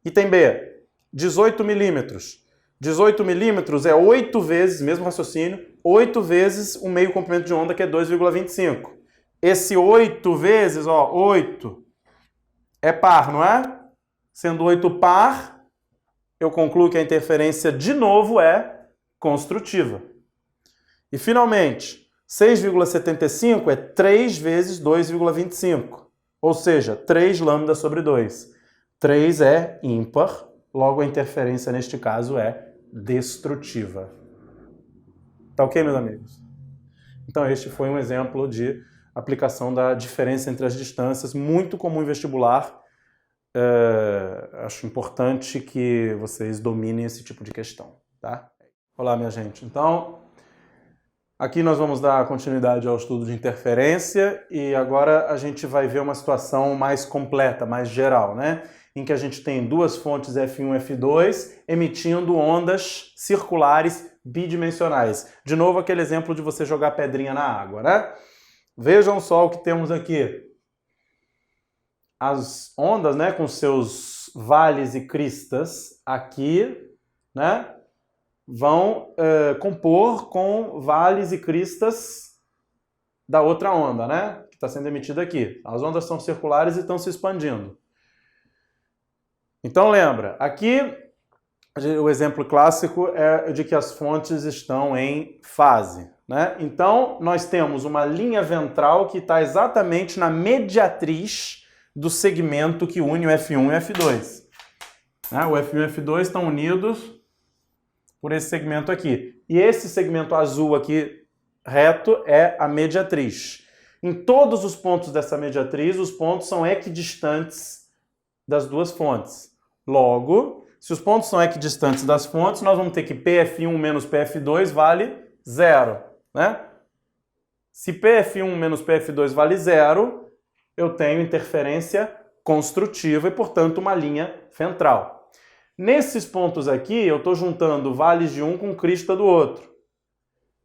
Item B, 18 milímetros. 18 milímetros é 8 vezes, mesmo raciocínio, 8 vezes o meio comprimento de onda, que é 2,25. Esse 8 vezes, ó, 8 é par, não é? Sendo 8 par, eu concluo que a interferência, de novo, é construtiva. E, finalmente, 6,75 é 3 vezes 2,25, ou seja, 3 lambda sobre 2. 3 é ímpar, logo a interferência neste caso é destrutiva. Tá ok, meus amigos? Então este foi um exemplo de aplicação da diferença entre as distâncias, muito comum em vestibular. Acho importante que vocês dominem esse tipo de questão, tá? Olá, minha gente. Então, aqui nós vamos dar continuidade ao estudo de interferência e agora a gente vai ver uma situação mais completa, mais geral, né? Em que a gente tem duas fontes F1 e F2 emitindo ondas circulares bidimensionais. De novo, aquele exemplo de você jogar pedrinha na água, né? Vejam só o que temos aqui. As ondas, né, com seus vales e cristas aqui, né, vão compor com vales e cristas da outra onda, né, que está sendo emitida aqui. As ondas são circulares e estão se expandindo. Então lembra, aqui o exemplo clássico é de que as fontes estão em fase, né? Então nós temos uma linha ventral que está exatamente na mediatriz do segmento que une o F1 e o F2. Né? O F1 e o F2 estão unidos por esse segmento aqui. E esse segmento azul aqui, reto, é a mediatriz. Em todos os pontos dessa mediatriz, os pontos são equidistantes das duas fontes. Logo, se os pontos são equidistantes das fontes, nós vamos ter que PF1 menos PF2 vale 0. Né? Se PF1 menos PF2 vale 0, eu tenho interferência construtiva e, portanto, uma linha ventral. Nesses pontos aqui, eu estou juntando vales de um com crista do outro.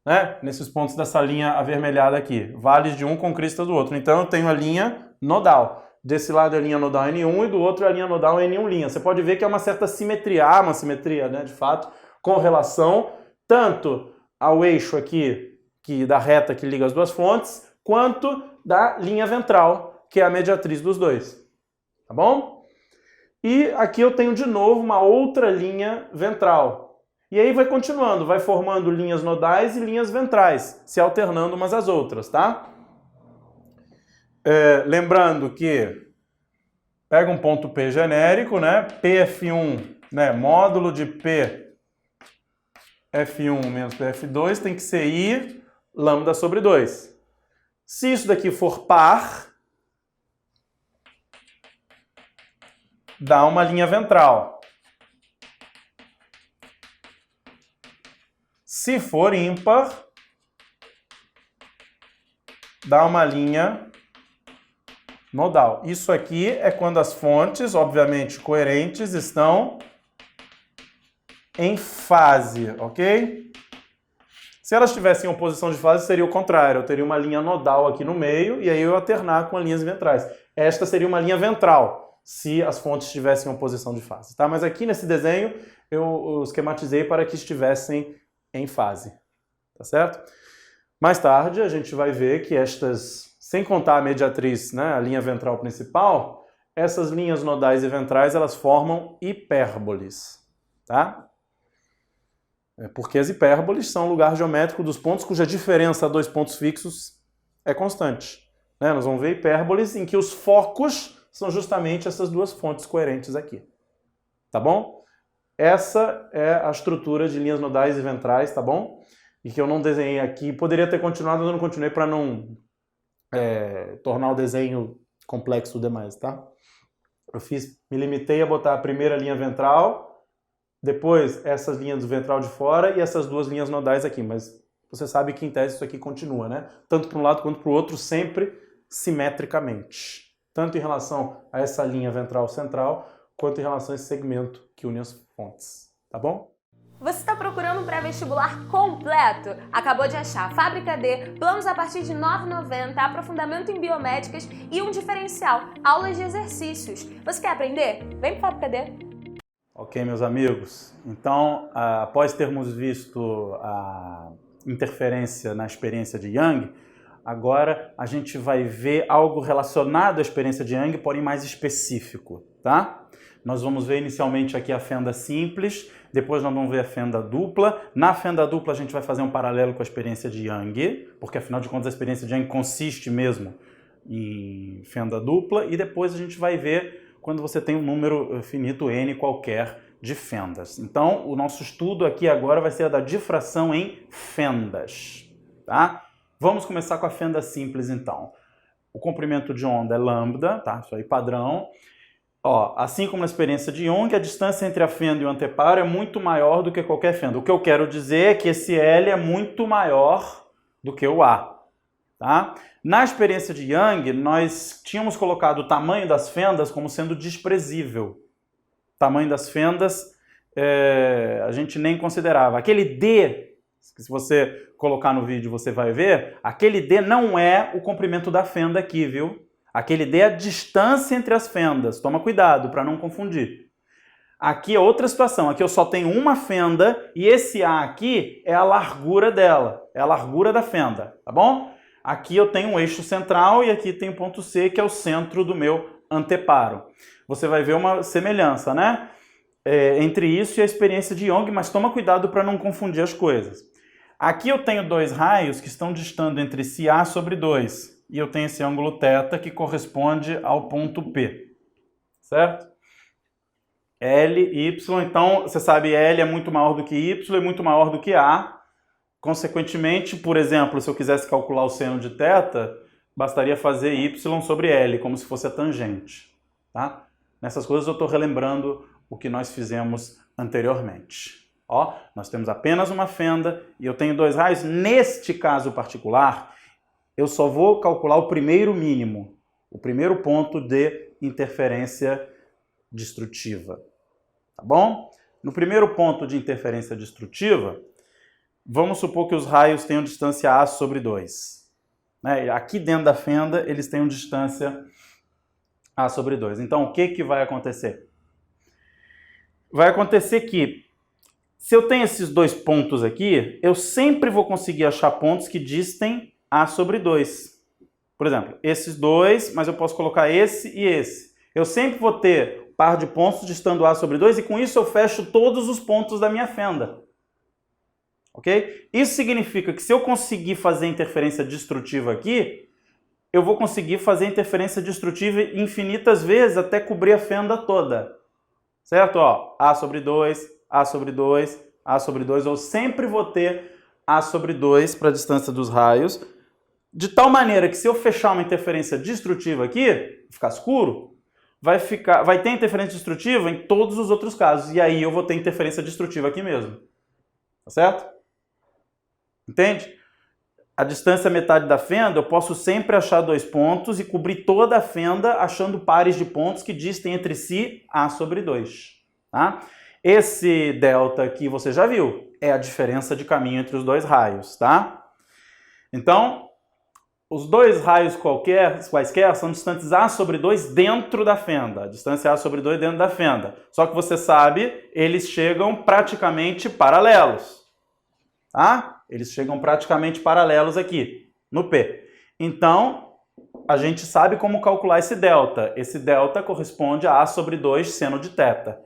Né? Nesses pontos dessa linha avermelhada aqui. Vales de um com crista do outro. Então eu tenho a linha nodal. Desse lado é a linha nodal N1 e do outro é a linha nodal N1'. Você pode ver que é uma certa simetria, há uma simetria, né, de fato, com relação tanto ao eixo aqui da reta que liga as duas fontes, quanto da linha ventral, que é a mediatriz dos dois. Tá bom? E aqui eu tenho de novo uma outra linha ventral. E aí vai continuando, vai formando linhas nodais e linhas ventrais, se alternando umas às outras, tá? Lembrando que pega um ponto P genérico, né? PF1, né? Módulo de PF1 menos PF2 tem que ser I lambda sobre 2. Se isso daqui for par, dá uma linha ventral. Se for ímpar, dá uma linha nodal. Isso aqui é quando as fontes, obviamente coerentes, estão em fase, ok? Se elas tivessem oposição de fase, seria o contrário. Eu teria uma linha nodal aqui no meio e aí eu ia alternar com as linhas ventrais. Esta seria uma linha ventral, se as fontes tivessem oposição de fase, tá? Mas aqui nesse desenho eu esquematizei para que estivessem em fase, tá certo? Mais tarde a gente vai ver que estas, sem contar a mediatriz, né, a linha ventral principal, essas linhas nodais e ventrais elas formam hipérboles, tá? Porque as hipérboles são o lugar geométrico dos pontos cuja diferença a dois pontos fixos é constante, né? Nós vamos ver hipérboles em que os focos são justamente essas duas fontes coerentes aqui. Tá bom? Essa é a estrutura de linhas nodais e ventrais, tá bom? E que eu não desenhei aqui. Poderia ter continuado, mas eu não continuei para não tornar o desenho complexo demais, tá? Me limitei a botar a primeira linha ventral, depois essas linhas do ventral de fora e essas duas linhas nodais aqui. Mas você sabe que em tese isso aqui continua, né? Tanto para um lado quanto para o outro, sempre simetricamente. Tanto em relação a essa linha ventral central, quanto em relação a esse segmento que une as fontes, tá bom? Você está procurando um pré-vestibular completo? Acabou de achar Fábrica D, planos a partir de R$ 9,90, aprofundamento em biomédicas e um diferencial, aulas de exercícios. Você quer aprender? Vem para Fábrica D! Ok, meus amigos. Então, após termos visto a interferência na experiência de Young, agora a gente vai ver algo relacionado à experiência de Young, porém mais específico, tá? Nós vamos ver inicialmente aqui a fenda simples, depois nós vamos ver a fenda dupla. Na fenda dupla a gente vai fazer um paralelo com a experiência de Young, porque afinal de contas a experiência de Young consiste mesmo em fenda dupla, e depois a gente vai ver quando você tem um número finito n qualquer de fendas. Então o nosso estudo aqui agora vai ser a da difração em fendas, tá? Vamos começar com a fenda simples, então. O comprimento de onda é lambda, tá? Isso aí padrão. Ó, assim como na experiência de Young, a distância entre a fenda e o anteparo é muito maior do que qualquer fenda. O que eu quero dizer é que esse L é muito maior do que o A, tá? Na experiência de Young, nós tínhamos colocado o tamanho das fendas como sendo desprezível. O tamanho das fendas a gente nem considerava. Aquele D, que se você colocar no vídeo você vai ver, aquele D não é o comprimento da fenda aqui, viu? Aquele D é a distância entre as fendas. Toma cuidado para não confundir. Aqui é outra situação. Aqui eu só tenho uma fenda e esse A aqui é a largura dela. É a largura da fenda, tá bom? Aqui eu tenho um eixo central e aqui tem o ponto C, que é o centro do meu anteparo. Você vai ver uma semelhança, né? Entre isso e a experiência de Young, mas toma cuidado para não confundir as coisas. Aqui eu tenho dois raios que estão distando entre si A sobre 2. E eu tenho esse ângulo θ que corresponde ao ponto P. Certo? L, Y, então você sabe L é muito maior do que Y, é muito maior do que A. Consequentemente, por exemplo, se eu quisesse calcular o seno de θ, bastaria fazer Y sobre L, como se fosse a tangente. Tá? Nessas coisas eu estou relembrando o que nós fizemos anteriormente. Ó, nós temos apenas uma fenda e eu tenho dois raios. Neste caso particular, eu só vou calcular o primeiro mínimo, o primeiro ponto de interferência destrutiva. tá bom? No primeiro ponto de interferência destrutiva, vamos supor que os raios tenham distância A sobre 2. Né? Aqui dentro da fenda, eles têm distância A sobre 2. Então, o que vai acontecer? Vai acontecer que, se eu tenho esses dois pontos aqui, eu sempre vou conseguir achar pontos que distem A sobre 2. Por exemplo, esses dois, mas eu posso colocar esse e esse. Eu sempre vou ter um par de pontos distando A sobre 2 e com isso eu fecho todos os pontos da minha fenda. Ok? Isso significa que se eu conseguir fazer interferência destrutiva aqui, eu vou conseguir fazer interferência destrutiva infinitas vezes até cobrir a fenda toda. Certo? Ó, A sobre 2, A sobre 2, A sobre 2. Eu sempre vou ter A sobre 2 para a distância dos raios. De tal maneira que se eu fechar uma interferência destrutiva aqui, ficar escuro, vai ter interferência destrutiva em todos os outros casos. E aí eu vou ter interferência destrutiva aqui mesmo. Tá certo? Entende? A distância metade da fenda, eu posso sempre achar dois pontos e cobrir toda a fenda achando pares de pontos que distem entre si A sobre 2. Tá? Esse delta aqui você já viu, é a diferença de caminho entre os dois raios. Tá? Então, os dois raios quaisquer são distantes A sobre 2 dentro da fenda. A distância A sobre 2 dentro da fenda. Só que você sabe, eles chegam praticamente paralelos. Tá? Eles chegam praticamente paralelos aqui, no P. Então, a gente sabe como calcular esse delta. Esse delta corresponde a A sobre 2 seno de θ.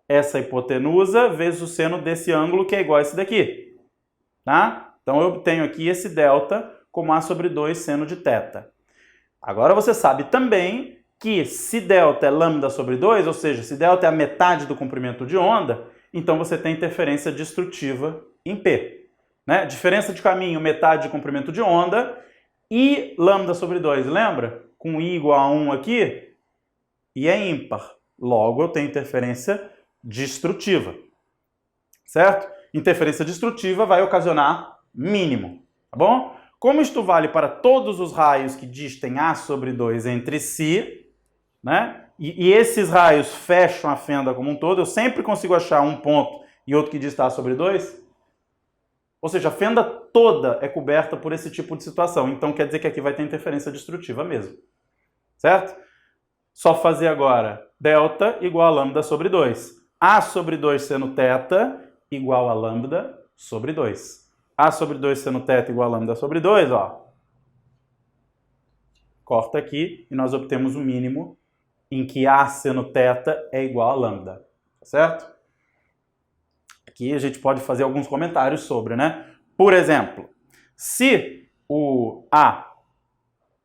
Essa hipotenusa vezes o seno desse ângulo que é igual a esse daqui. Tá? Então, eu obtenho aqui esse delta como A sobre 2 seno de θ. Agora você sabe também que se delta é lambda sobre 2, ou seja, se delta é a metade do comprimento de onda, então você tem interferência destrutiva em P. Né? Diferença de caminho, metade de comprimento de onda, e lambda sobre 2, lembra? Com I igual a 1 aqui, I é ímpar. Logo, eu tenho interferência destrutiva. Certo? Interferência destrutiva vai ocasionar mínimo. Tá bom? Como isto vale para todos os raios que distem A sobre 2 entre si, né? E esses raios fecham a fenda como um todo, eu sempre consigo achar um ponto e outro que dista A sobre 2. Ou seja, a fenda toda é coberta por esse tipo de situação. Então quer dizer que aqui vai ter interferência destrutiva mesmo. Certo? Só fazer agora delta igual a lambda sobre 2. A sobre 2 seno θ igual a lambda sobre 2. A sobre 2 seno θ igual a lambda sobre 2, ó. Corta aqui e nós obtemos o mínimo em que A seno θ é igual a lambda. Tá certo? Aqui a gente pode fazer alguns comentários sobre, né? Por exemplo, se o A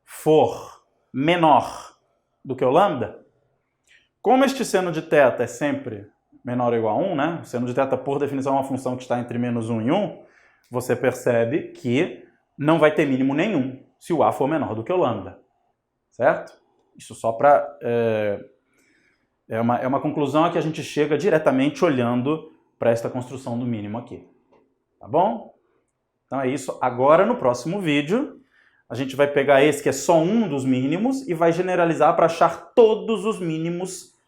for menor do que o lambda, como este seno de θ é sempre menor ou igual a 1, né? O seno de θ, por definição, é uma função que está entre menos 1 e 1, você percebe que não vai ter mínimo nenhum se o A for menor do que o lambda. Certo? Isso só para... É uma conclusão a que a gente chega diretamente olhando para esta construção do mínimo aqui. Tá bom? Então é isso. Agora, no próximo vídeo, a gente vai pegar esse que é só um dos mínimos e vai generalizar para achar todos os mínimos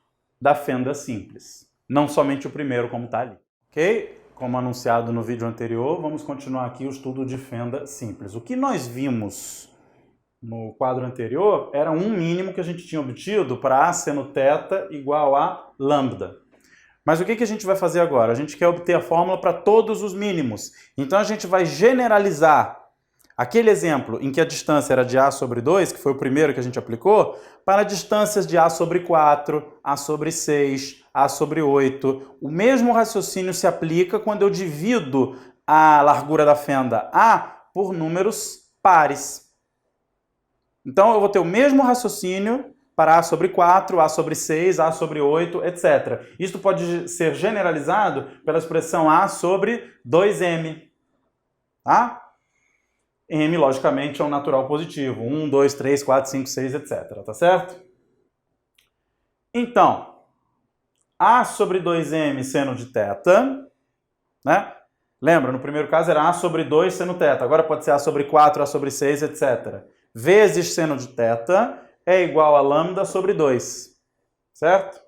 da fenda simples. Não somente o primeiro, como está ali. Ok? Como anunciado no vídeo anterior, vamos continuar aqui o estudo de fenda simples. O que nós vimos no quadro anterior era um mínimo que a gente tinha obtido para A seno θ igual a lambda. Mas o que a gente vai fazer agora? A gente quer obter a fórmula para todos os mínimos. Então a gente vai generalizar aquele exemplo em que a distância era de A sobre 2, que foi o primeiro que a gente aplicou, para distâncias de A sobre 4, A sobre 6, A sobre 8. O mesmo raciocínio se aplica quando eu divido a largura da fenda A por números pares. Então eu vou ter o mesmo raciocínio para A sobre 4, A sobre 6, A sobre 8, etc. Isto pode ser generalizado pela expressão A sobre 2m. Tá? M, logicamente, é um natural positivo. 1, 2, 3, 4, 5, 6, etc. Tá certo? Então, A sobre 2m seno de θ, né? Lembra, no primeiro caso era A sobre 2 seno θ. Agora pode ser A sobre 4, A sobre 6, etc. Vezes seno de θ é igual a lambda sobre 2, certo?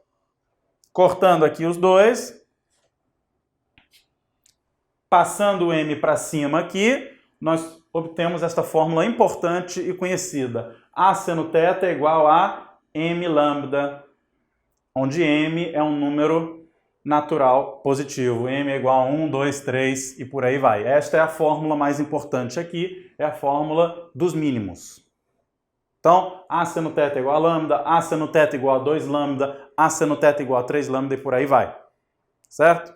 Cortando aqui os dois, passando o m para cima aqui, nós obtemos esta fórmula importante e conhecida. A seno θ é igual a m lambda, onde m é um número natural positivo. M é igual a 1, 2, 3 e por aí vai. Esta é a fórmula mais importante aqui, é a fórmula dos mínimos. Então, A seno θ é igual a lambda, A seno θ igual a 2 lambda, A seno θ igual a 3 lambda e por aí vai. Certo?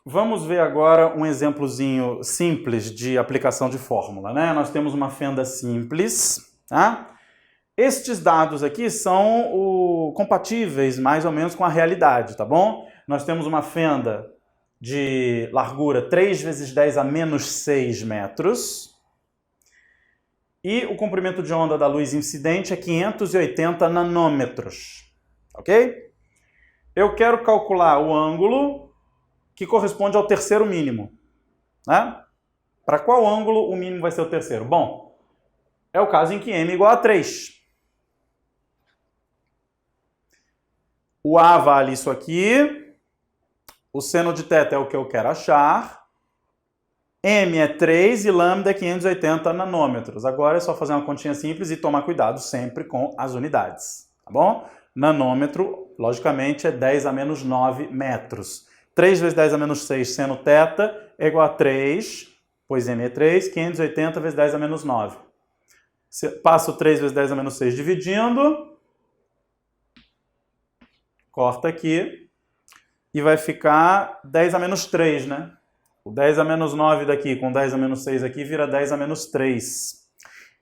Vamos ver agora um exemplozinho simples de aplicação de fórmula, né? Nós temos uma fenda simples, tá? Estes dados aqui são compatíveis mais ou menos com a realidade, tá bom? Nós temos uma fenda de largura 3 vezes 10 a menos 6 metros e o comprimento de onda da luz incidente é 580 nanômetros, ok? Eu quero calcular o ângulo que corresponde ao terceiro mínimo, né? Para qual ângulo o mínimo vai ser o terceiro? Bom, é o caso em que m é igual a 3. O A vale isso aqui, o seno de θ é o que eu quero achar, m é 3 e lambda é 580 nanômetros. Agora é só fazer uma continha simples e tomar cuidado sempre com as unidades, tá bom? Nanômetro, logicamente, é 10 a menos 9 metros. 3 vezes 10 a menos 6 seno θ é igual a 3, pois m é 3, 580 vezes 10 a menos 9. Passo 3 vezes 10 a menos 6 dividindo, corta aqui, e vai ficar 10 a menos 3, né? O 10 a menos 9 daqui com 10 a menos 6 aqui vira 10 a menos 3.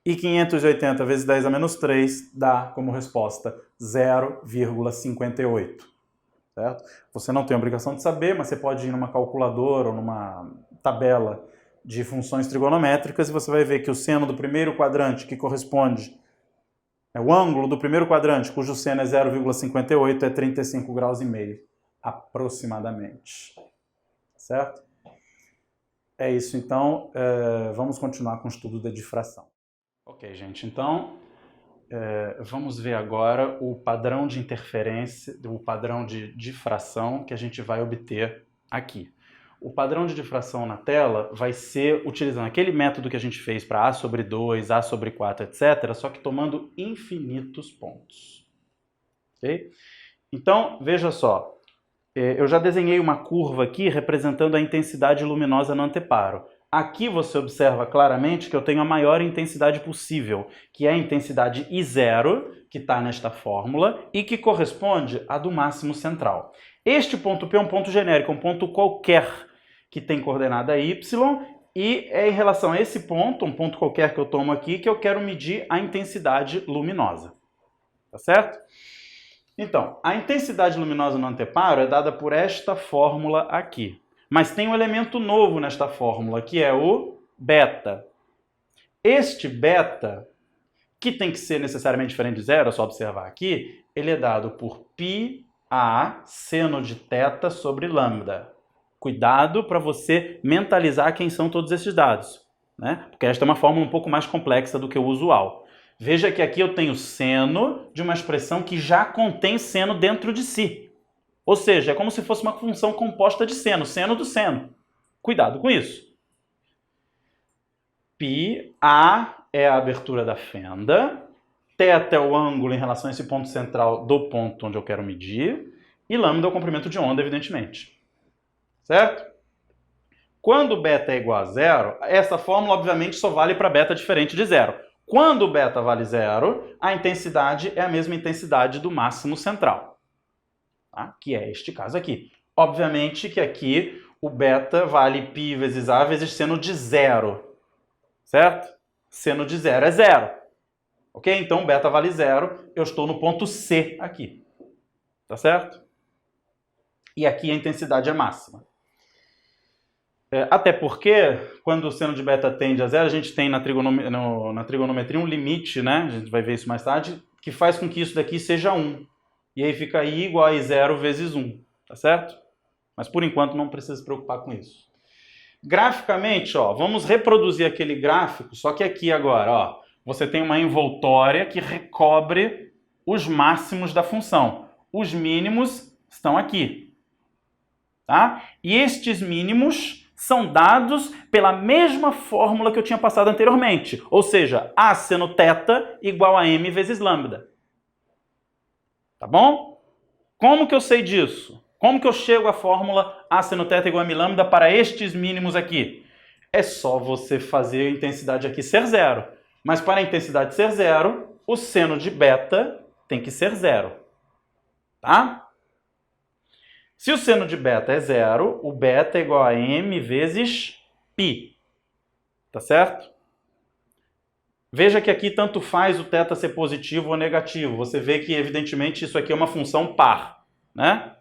E 580 vezes 10 a menos 3 dá como resposta 0,58. Certo? Você não tem a obrigação de saber, mas você pode ir numa calculadora ou numa tabela de funções trigonométricas e você vai ver que o seno do primeiro quadrante, que corresponde o ângulo do primeiro quadrante, cujo seno é 0,58, é 35 graus e meio, aproximadamente. Certo? É isso, então, vamos continuar com o estudo da difração. Ok, gente, então, vamos ver agora o padrão de interferência, o padrão de difração que a gente vai obter aqui. O padrão de difração na tela vai ser utilizando aquele método que a gente fez para A sobre 2, A sobre 4, etc., só que tomando infinitos pontos. Ok? Então, veja só, eu já desenhei uma curva aqui representando a intensidade luminosa no anteparo. Aqui você observa claramente que eu tenho a maior intensidade possível, que é a intensidade I0, que está nesta fórmula, e que corresponde à do máximo central. Este ponto P é um ponto genérico, um ponto qualquer que tem coordenada Y, e é em relação a esse ponto, um ponto qualquer que eu tomo aqui, que eu quero medir a intensidade luminosa. Tá certo? Então, a intensidade luminosa no anteparo é dada por esta fórmula aqui. Mas tem um elemento novo nesta fórmula, que é o beta. Este beta, que tem que ser necessariamente diferente de zero, é só observar aqui, ele é dado por πa seno de θ sobre lambda. Cuidado para você mentalizar quem são todos esses dados, né? Porque esta é uma fórmula um pouco mais complexa do que o usual. Veja que aqui eu tenho seno de uma expressão que já contém seno dentro de si. Ou seja, é como se fosse uma função composta de seno, seno do seno. Cuidado com isso. πa é a abertura da fenda, θ é o ângulo em relação a esse ponto central do ponto onde eu quero medir, e lambda é o comprimento de onda, evidentemente. Certo? Quando beta é igual a zero, essa fórmula obviamente só vale para beta diferente de zero. Quando beta vale zero, a intensidade é a mesma intensidade do máximo central, tá? Que é este caso aqui. Obviamente que aqui o beta vale π vezes A vezes seno de zero, certo? Seno de zero é zero. Ok? Então beta vale zero, eu estou no ponto C aqui. Tá certo? E aqui a intensidade é máxima. Até porque, quando o seno de beta tende a zero, a gente tem na trigonometria um limite, né? A gente vai ver isso mais tarde, que faz com que isso daqui seja 1. E aí fica I igual a I0 vezes 1, tá certo? Mas por enquanto não precisa se preocupar com isso. Graficamente, ó, vamos reproduzir aquele gráfico, só que aqui agora, ó, você tem uma envoltória que recobre os máximos da função. Os mínimos estão aqui. Tá? E estes mínimos são dados pela mesma fórmula que eu tinha passado anteriormente. Ou seja, A seno θ igual a m vezes lambda. Tá bom? Como que eu sei disso? Como que eu chego à fórmula A seno θ igual a m lambda para estes mínimos aqui? É só você fazer a intensidade aqui ser zero. Mas para a intensidade ser zero, o seno de beta tem que ser zero. Tá? Se o seno de beta é zero, o beta é igual a m vezes π. Tá certo? Veja que aqui tanto faz o θ ser positivo ou negativo. Você vê que, evidentemente, isso aqui é uma função par, né?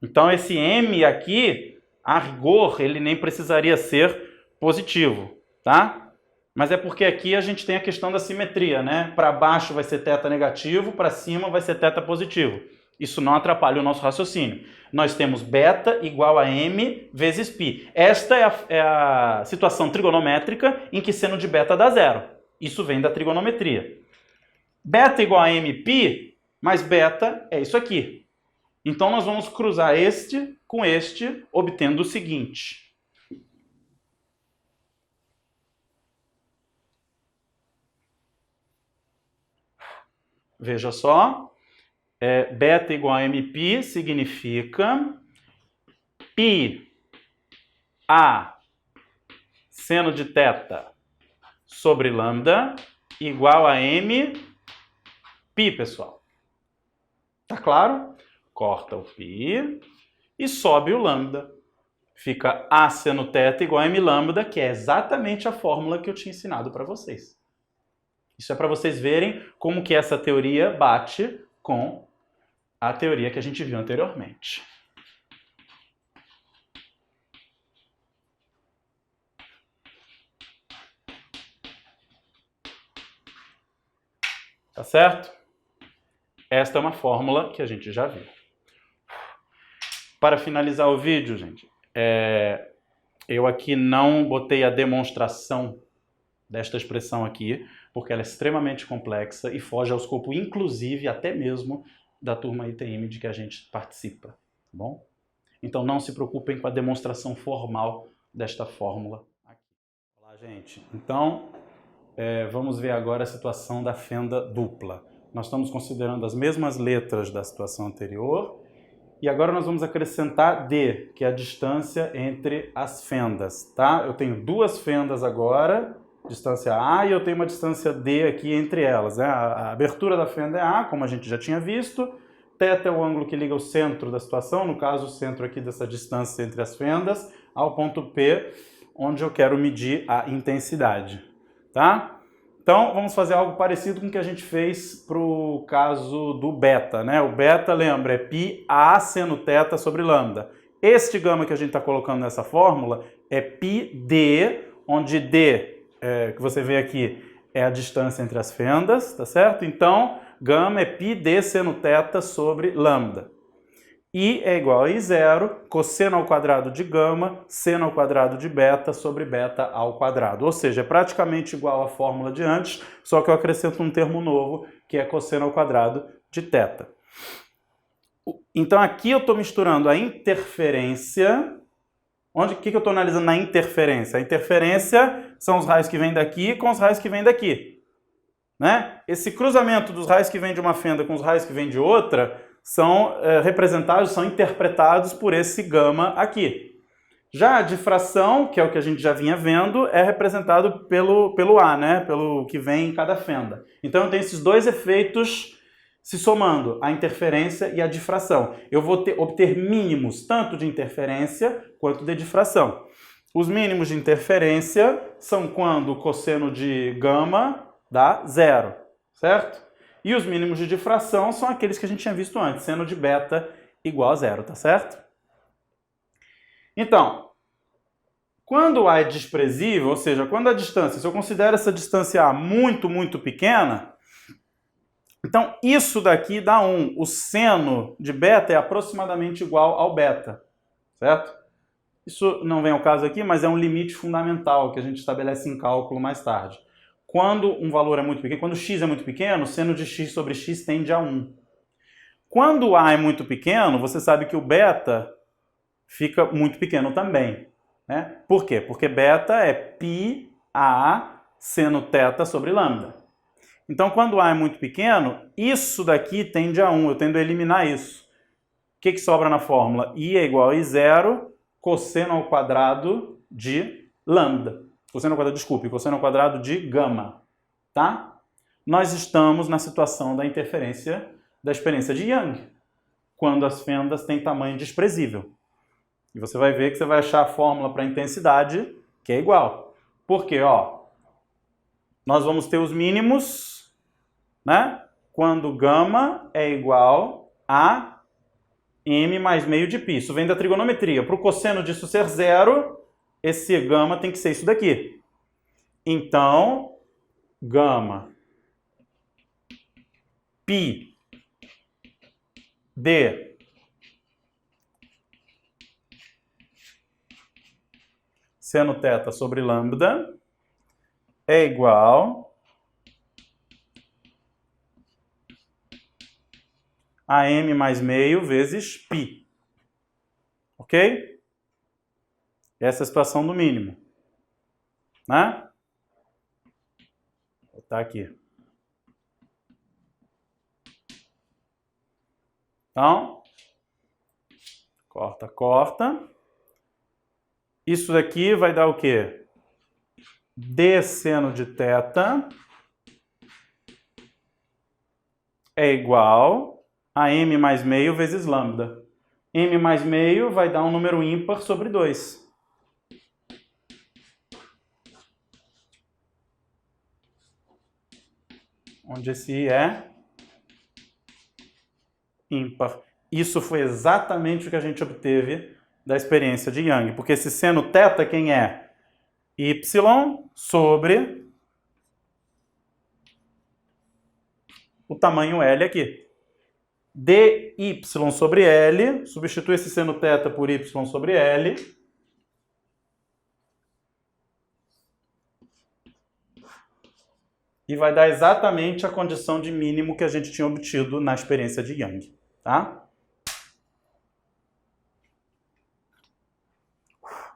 Então, esse m aqui, a rigor, ele nem precisaria ser positivo, tá? Mas é porque aqui a gente tem a questão da simetria, né? Para baixo vai ser θ negativo, para cima vai ser θ positivo. Isso não atrapalha o nosso raciocínio. Nós temos beta igual a m vezes π. Esta é a situação trigonométrica em que seno de beta dá zero. Isso vem da trigonometria. Beta igual a mπ, mais beta é isso aqui. Então nós vamos cruzar este com este, obtendo o seguinte. Veja só. Beta igual a mπ significa π a seno de θ sobre lambda igual a m π, pessoal. Tá claro? Corta o π e sobe o lambda. Fica a seno θ igual a m lambda, que é exatamente a fórmula que eu tinha ensinado para vocês. Isso é para vocês verem como que essa teoria bate com a teoria que a gente viu anteriormente. Tá certo? Esta é uma fórmula que a gente já viu. Para finalizar o vídeo, gente, eu aqui não botei a demonstração desta expressão aqui, porque ela é extremamente complexa e foge ao escopo, inclusive, até mesmo da turma ITM de que a gente participa, tá bom? Então não se preocupem com a demonstração formal desta fórmula aqui. Olá, gente. Então, vamos ver agora a situação da fenda dupla. Nós estamos considerando as mesmas letras da situação anterior e agora nós vamos acrescentar D, que é a distância entre as fendas, tá? Eu tenho duas fendas agora, distância A, e eu tenho uma distância D aqui entre elas, né? A abertura da fenda é A, como a gente já tinha visto. Θ é o ângulo que liga o centro da situação, no caso o centro aqui dessa distância entre as fendas, ao ponto P, onde eu quero medir a intensidade, tá? Então vamos fazer algo parecido com o que a gente fez para o caso do beta, né? O beta, lembra, é π a seno θ sobre lambda. Este gama que a gente está colocando nessa fórmula é πd, onde D, que você vê aqui, é a distância entre as fendas, tá certo? Então, gama é πd seno θ sobre lambda. I é igual a I0, cosseno ao quadrado de gama, seno ao quadrado de beta sobre beta ao quadrado. Ou seja, é praticamente igual à fórmula de antes, só que eu acrescento um termo novo, que é cosseno ao quadrado de θ. Então aqui eu estou misturando a interferência. O que eu estou analisando na interferência? A interferência são os raios que vêm daqui com os raios que vêm daqui, né? Esse cruzamento dos raios que vêm de uma fenda com os raios que vêm de outra são representados, são interpretados por esse gama aqui. Já a difração, que é o que a gente já vinha vendo, é representado pelo A, né? Pelo que vem em cada fenda. Então eu tenho esses dois efeitos se somando, a interferência e a difração. Eu vou obter mínimos tanto de interferência quanto de difração. Os mínimos de interferência são quando o cosseno de gama dá zero, certo? E os mínimos de difração são aqueles que a gente tinha visto antes, seno de beta igual a zero, tá certo? Então, quando A é desprezível, ou seja, quando a distância, se eu considero essa distância A muito, muito pequena, então isso daqui dá 1. O seno de beta é aproximadamente igual ao beta, certo? Isso não vem ao caso aqui, mas é um limite fundamental que a gente estabelece em cálculo mais tarde. quando um valor é muito pequeno, quando x é muito pequeno, seno de x sobre x tende a 1. Quando A é muito pequeno, você sabe que o beta fica muito pequeno também, né? Por quê? Porque beta é π a seno θ sobre lambda. Então, quando A é muito pequeno, isso daqui tende a 1. Eu tendo a eliminar isso. O que sobra na fórmula? I é igual a I0 cosseno ao quadrado de lambda. Cosseno ao quadrado de gama. Tá? Nós estamos na situação da interferência da experiência de Young, quando as fendas têm tamanho desprezível. E você vai ver que você vai achar a fórmula para a intensidade, que é igual. Por quê? Ó, nós vamos ter os mínimos, né? Quando gama é igual a m mais meio de π. Isso vem da trigonometria. Para o cosseno disso ser zero, esse gama tem que ser isso daqui. Então, gama π de seno θ sobre lambda é igual a m mais meio vezes π. Ok? Essa é a situação do mínimo. Né? Vou botar aqui. Então, corta, corta. Isso daqui vai dar o quê? D seno de θ é igual a m mais meio vezes lambda. M mais meio vai dar um número ímpar sobre 2. Onde esse I é ímpar. Isso foi exatamente o que a gente obteve da experiência de Young, porque esse seno θ quem é? Y sobre o tamanho L aqui. dy sobre L, substitui esse seno θ por y sobre L. E vai dar exatamente a condição de mínimo que a gente tinha obtido na experiência de Young. Tá?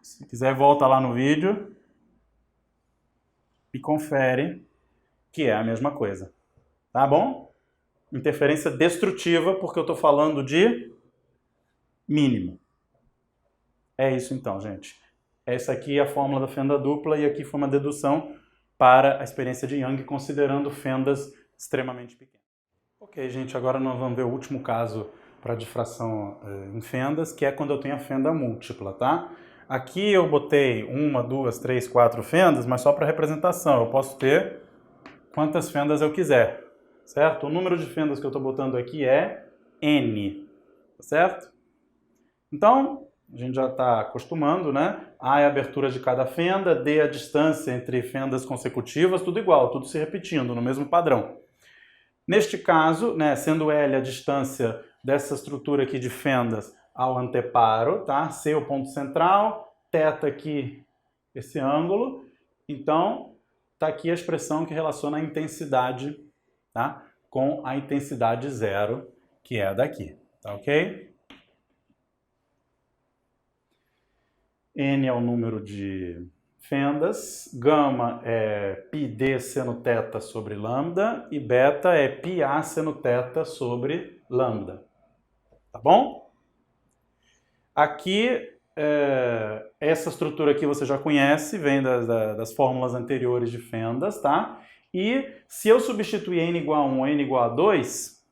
Se quiser, volta lá no vídeo e confere que é a mesma coisa. Tá bom? Interferência destrutiva, porque eu estou falando de mínimo. É isso então, gente. Essa aqui é a fórmula da fenda dupla e aqui foi uma dedução para a experiência de Young, considerando fendas extremamente pequenas. Ok, gente, agora nós vamos ver o último caso para difração em fendas, que é quando eu tenho a fenda múltipla, tá? Aqui eu botei 1, 2, 3, 4 fendas, mas só para representação. Eu posso ter quantas fendas eu quiser, certo? O número de fendas que eu estou botando aqui é N, certo? Então, a gente já está acostumando, né? A é a abertura de cada fenda, D é a distância entre fendas consecutivas, tudo igual, tudo se repetindo, no mesmo padrão. Neste caso, né, sendo L a distância dessa estrutura aqui de fendas ao anteparo, tá? C é o ponto central, θ aqui, esse ângulo. Então, está aqui a expressão que relaciona a intensidade, tá? Com a intensidade zero, que é a daqui, tá ok? N é o número de fendas, gama é πd seno θ sobre lambda e beta é πa seno θ sobre lambda. Tá bom? Aqui, essa estrutura aqui você já conhece, vem das fórmulas anteriores de fendas, tá? E se eu substituir n igual a 1 ou n igual a 2,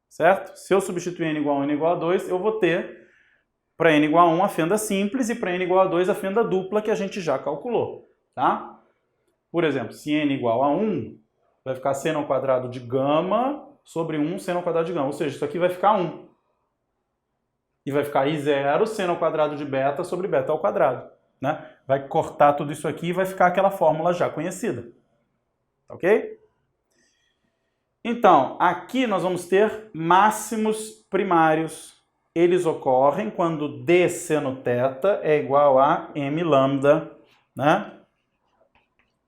certo? Se eu substituir n igual a 1 ou n igual a 2, eu vou ter para n igual a 1 a fenda simples e para n igual a 2 a fenda dupla que a gente já calculou, tá? Por exemplo, se n igual a 1, vai ficar seno ao quadrado de gama sobre 1 seno ao quadrado de gama, ou seja, isso aqui vai ficar 1. E vai ficar I0 seno ao quadrado de beta sobre beta ao quadrado, né? Vai cortar tudo isso aqui e vai ficar aquela fórmula já conhecida, ok? Então, aqui nós vamos ter máximos primários. Eles ocorrem quando d seno θ é igual a m lambda, né?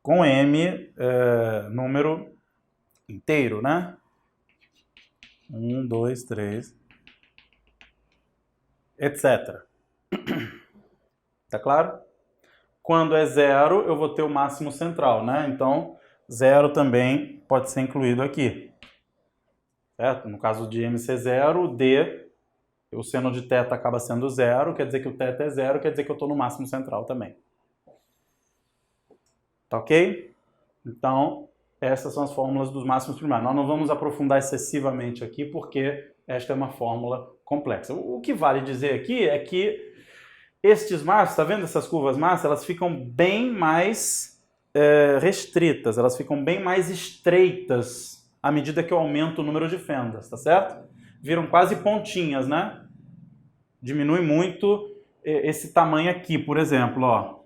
com M número inteiro, né? 1, 2, 3, etc. Tá claro? Quando é 0, eu vou ter o máximo central, né? Então, 0 também pode ser incluído aqui. Certo? No caso de M ser 0, D, o seno de θ acaba sendo 0, quer dizer que o θ é 0, quer dizer que eu estou no máximo central também. Tá ok? Então, essas são as fórmulas dos máximos primários. Nós não vamos aprofundar excessivamente aqui, porque esta é uma fórmula complexa. O que vale dizer aqui é que estes máximos, tá vendo essas curvas máximas? Elas ficam bem mais restritas, elas ficam bem mais estreitas à medida que eu aumento o número de fendas, tá certo? Viram quase pontinhas, né? Diminui muito esse tamanho aqui, por exemplo, ó,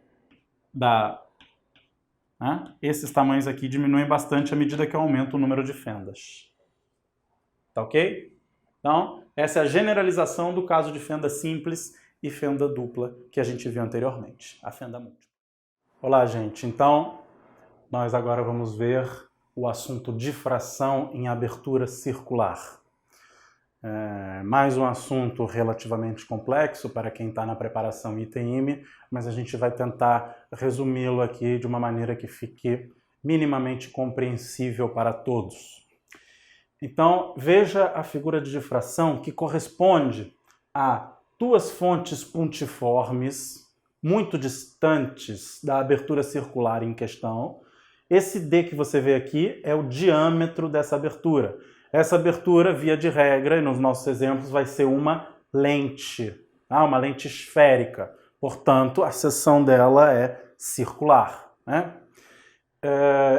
esses tamanhos aqui diminuem bastante à medida que eu aumento o número de fendas. Tá ok? Então, essa é a generalização do caso de fenda simples e fenda dupla que a gente viu anteriormente, a fenda múltipla. Olá, gente. Então, nós agora vamos ver o assunto difração em abertura circular. Mais um assunto relativamente complexo para quem está na preparação ITM, mas a gente vai tentar resumi-lo aqui de uma maneira que fique minimamente compreensível para todos. Então, veja a figura de difração que corresponde a duas fontes pontiformes muito distantes da abertura circular em questão. Esse D que você vê aqui é o diâmetro dessa abertura. Essa abertura, via de regra, e nos nossos exemplos, vai ser uma lente, uma lente esférica. Portanto, a seção dela é circular, né?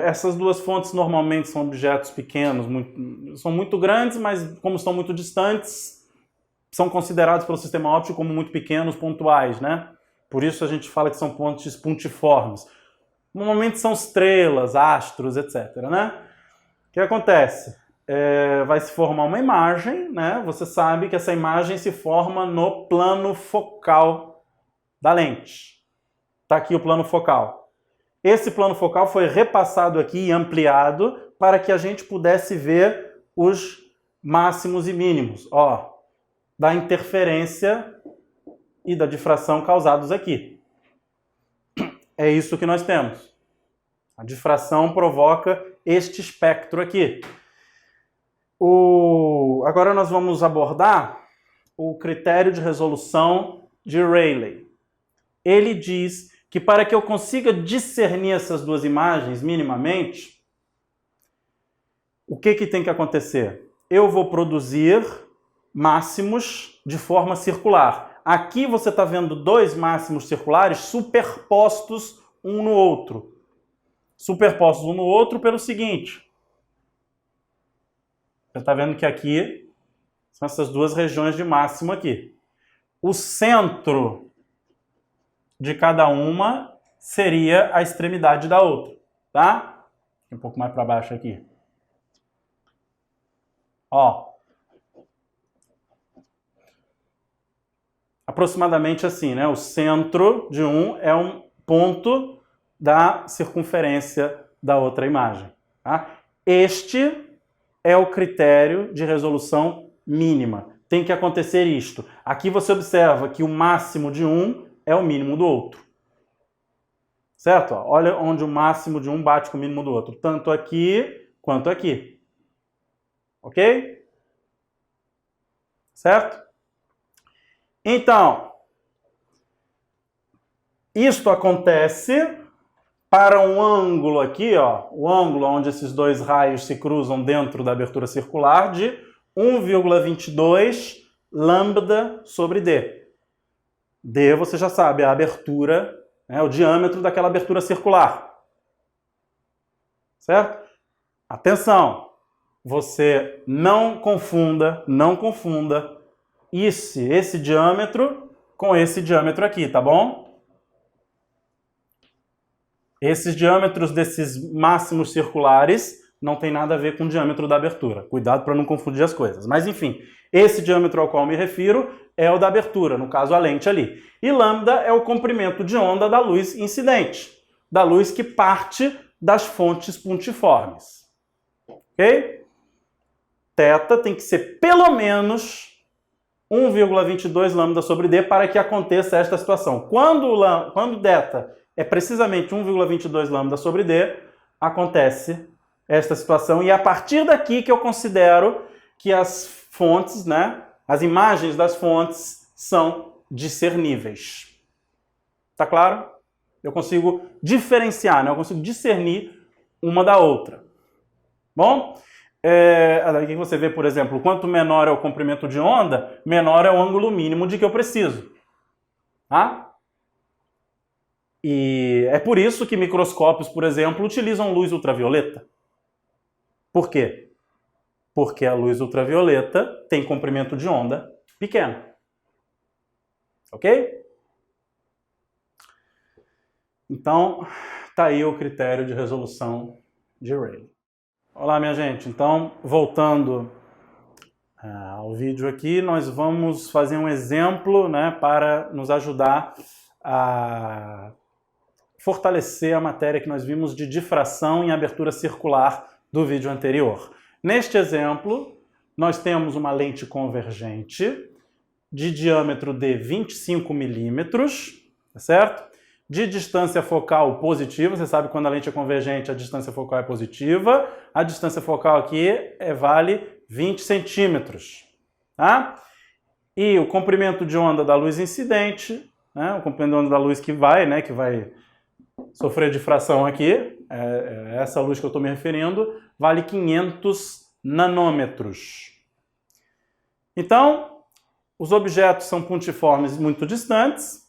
Essas duas fontes normalmente são objetos pequenos, são muito grandes, mas como estão muito distantes, são considerados pelo sistema óptico como muito pequenos, pontuais, né? Por isso a gente fala que são pontes pontiformes. Normalmente são estrelas, astros, etc., né? O que acontece? Vai se formar uma imagem, né? Você sabe que essa imagem se forma no plano focal da lente. Está aqui o plano focal. Esse plano focal foi repassado aqui e ampliado para que a gente pudesse ver os máximos e mínimos, da interferência e da difração causados aqui. É isso que nós temos. A difração provoca este espectro aqui. Agora nós vamos abordar o critério de resolução de Rayleigh. Ele diz que para que eu consiga discernir essas duas imagens minimamente, o que tem que acontecer? Eu vou produzir máximos de forma circular. Aqui você está vendo dois máximos circulares superpostos um no outro. Superpostos um no outro pelo seguinte. Você está vendo que aqui são essas duas regiões de máximo aqui. O centro de cada uma seria a extremidade da outra, tá? Um pouco mais para baixo aqui. Aproximadamente assim, né? O centro de um é um ponto da circunferência da outra imagem, tá? Este é o critério de resolução mínima. Tem que acontecer isto. Aqui você observa que o máximo de um é o mínimo do outro. Certo? Olha onde o máximo de um bate com o mínimo do outro. Tanto aqui quanto aqui. Ok? Certo? Então, isto acontece para um ângulo aqui, o ângulo onde esses dois raios se cruzam dentro da abertura circular de 1,22 lambda sobre D. D, você já sabe, é a abertura, o diâmetro daquela abertura circular. Certo? Atenção! Você não confunda esse diâmetro com esse diâmetro aqui, tá bom? Esses diâmetros desses máximos circulares não tem nada a ver com o diâmetro da abertura. Cuidado para não confundir as coisas. Mas enfim, esse diâmetro ao qual me refiro é o da abertura, no caso a lente ali. E lambda é o comprimento de onda da luz incidente, da luz que parte das fontes puntiformes. Ok? Θ tem que ser pelo menos 1,22 lambda sobre D para que aconteça esta situação. Quando θ é precisamente 1,22 lambda sobre D, acontece esta situação. E é a partir daqui que eu considero que as fontes, né, as imagens das fontes são discerníveis. Tá claro? Eu consigo diferenciar, né? Eu consigo discernir uma da outra. Bom? Aqui você vê, por exemplo, quanto menor é o comprimento de onda, menor é o ângulo mínimo de que eu preciso. Tá? E é por isso que microscópios, por exemplo, utilizam luz ultravioleta. Por quê? Porque a luz ultravioleta tem comprimento de onda pequeno. Ok? Então, tá aí o critério de resolução de Rayleigh. Olá, minha gente. Então, voltando ao vídeo aqui, nós vamos fazer um exemplo, né, para nos ajudar a fortalecer a matéria que nós vimos de difração em abertura circular do vídeo anterior. Neste exemplo, nós temos uma lente convergente de diâmetro de 25 milímetros, tá certo? De distância focal positiva, você sabe que quando a lente é convergente, a distância focal é positiva. A distância focal aqui vale 20 centímetros. Tá? E o comprimento de onda da luz incidente, né, o comprimento de onda da luz que vai sofrer difração aqui, essa luz que eu estou me referindo, vale 500 nanômetros. Então, os objetos são puntiformes muito distantes,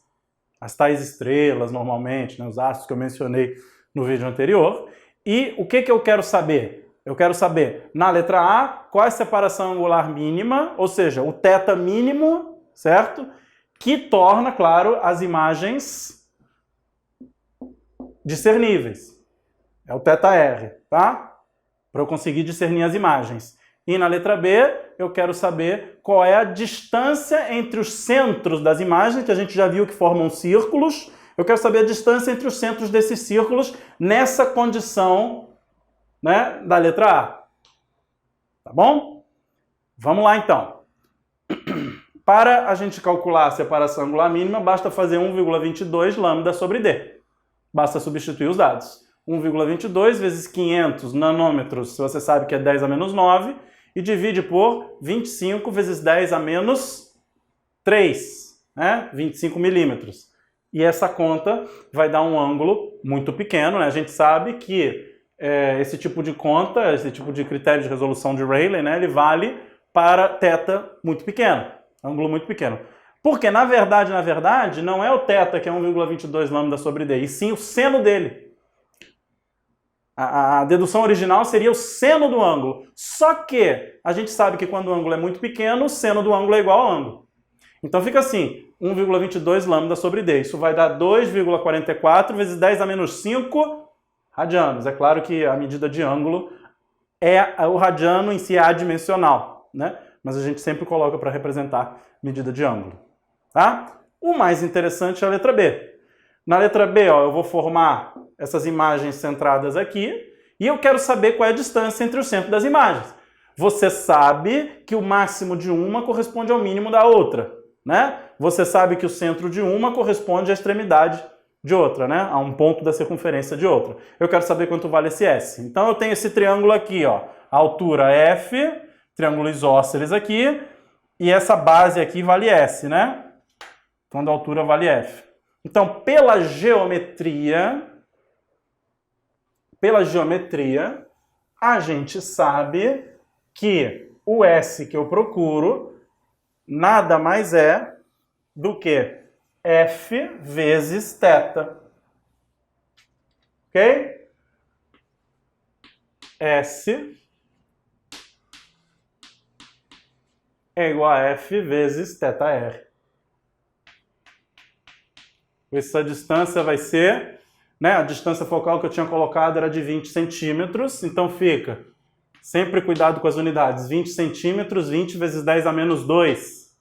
as tais estrelas, normalmente, né, os astros que eu mencionei no vídeo anterior. E o que eu quero saber? Eu quero saber, na letra A, qual é a separação angular mínima, ou seja, o θ mínimo, certo? Que torna, claro, as imagens discerníveis. É o θr, tá? Para eu conseguir discernir as imagens. E na letra B, eu quero saber qual é a distância entre os centros das imagens, que a gente já viu que formam círculos. Eu quero saber a distância entre os centros desses círculos nessa condição, né, da letra A. Tá bom? Vamos lá, então. Para a gente calcular a separação angular mínima, basta fazer 1,22 lambda sobre D. Basta substituir os dados. 1,22 vezes 500 nanômetros, se você sabe que é 10 a menos 9, e divide por 25 vezes 10 a menos 3, né? 25 milímetros. E essa conta vai dar um ângulo muito pequeno, né? A gente sabe que esse tipo de conta, esse tipo de critério de resolução de Rayleigh, né, ele vale para θ muito pequeno, ângulo muito pequeno. Porque, na verdade, não é o θ que é 1,22 lambda sobre D, e sim o seno dele. A dedução original seria o seno do ângulo. Só que a gente sabe que quando o ângulo é muito pequeno, o seno do ângulo é igual ao ângulo. Então fica assim, 1,22 lambda sobre D. Isso vai dar 2,44 vezes 10 a menos 5 radianos. É claro que a medida de ângulo o radiano em si é adimensional, né? Mas a gente sempre coloca para representar medida de ângulo. Tá? O mais interessante é a letra B. Na letra B, ó, eu vou formar essas imagens centradas aqui e eu quero saber qual é a distância entre o centro das imagens. Você sabe que o máximo de uma corresponde ao mínimo da outra, né? Você sabe que o centro de uma corresponde à extremidade de outra, né? A um ponto da circunferência de outra. Eu quero saber quanto vale esse S. Então eu tenho esse triângulo aqui, ó, a altura F, triângulo isósceles aqui, e essa base aqui vale S, né? Quando a altura vale F. Então, pela geometria, a gente sabe que o S que eu procuro nada mais é do que F vezes θ. Ok? S é igual a F vezes θr. Essa distância vai ser, né, a distância focal que eu tinha colocado era de 20 centímetros, então fica, sempre cuidado com as unidades, 20 centímetros, 20 vezes 10 a menos 2,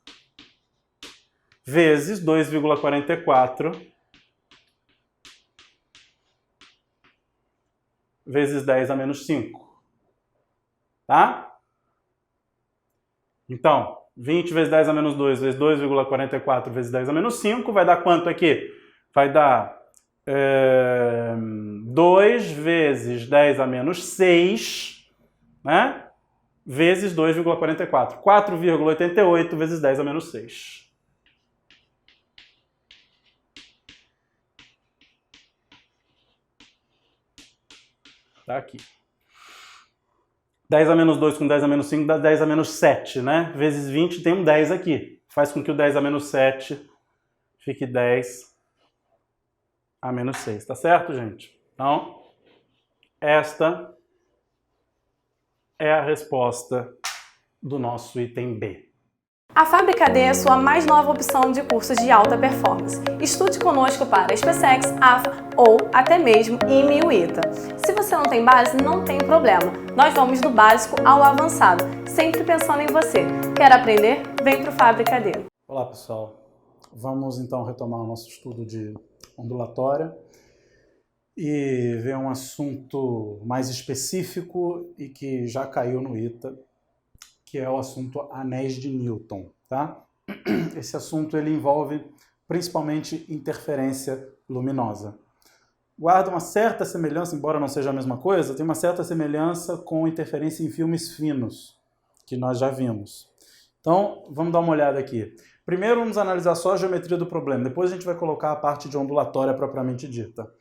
vezes 2,44 vezes 10 a menos 5. Tá? Então, 20 vezes 10 a menos 2 vezes 2,44 vezes 10 a menos 5 vai dar quanto aqui? Vai dar 2 vezes 10 a menos 6, né? Vezes 2,44. 4,88 vezes 10 a menos 6. Tá aqui. 10 a menos 2 com 10 a menos 5 dá 10 a menos 7, né? Vezes 20 tem um 10 aqui. Faz com que o 10 a menos 7 fique 10 a menos 6. Tá certo, gente? Então, esta é a resposta do nosso item B. A Fábrica D é a sua mais nova opção de cursos de alta performance. Estude conosco para SpaceX, AFA ou até mesmo IME e UITA. Se você não tem base, não tem problema. Nós vamos do básico ao avançado, sempre pensando em você. Quer aprender? Vem para o Fábrica D. Olá, pessoal. Vamos então retomar o nosso estudo de ondulatória e ver um assunto mais específico e que já caiu no ITA, que é o assunto anéis de Newton, tá? Esse assunto ele envolve principalmente interferência luminosa. Guarda uma certa semelhança, embora não seja a mesma coisa, tem uma certa semelhança com interferência em filmes finos, que nós já vimos. Então, vamos dar uma olhada aqui. Primeiro vamos analisar só a geometria do problema, depois a gente vai colocar a parte de ondulatória propriamente dita.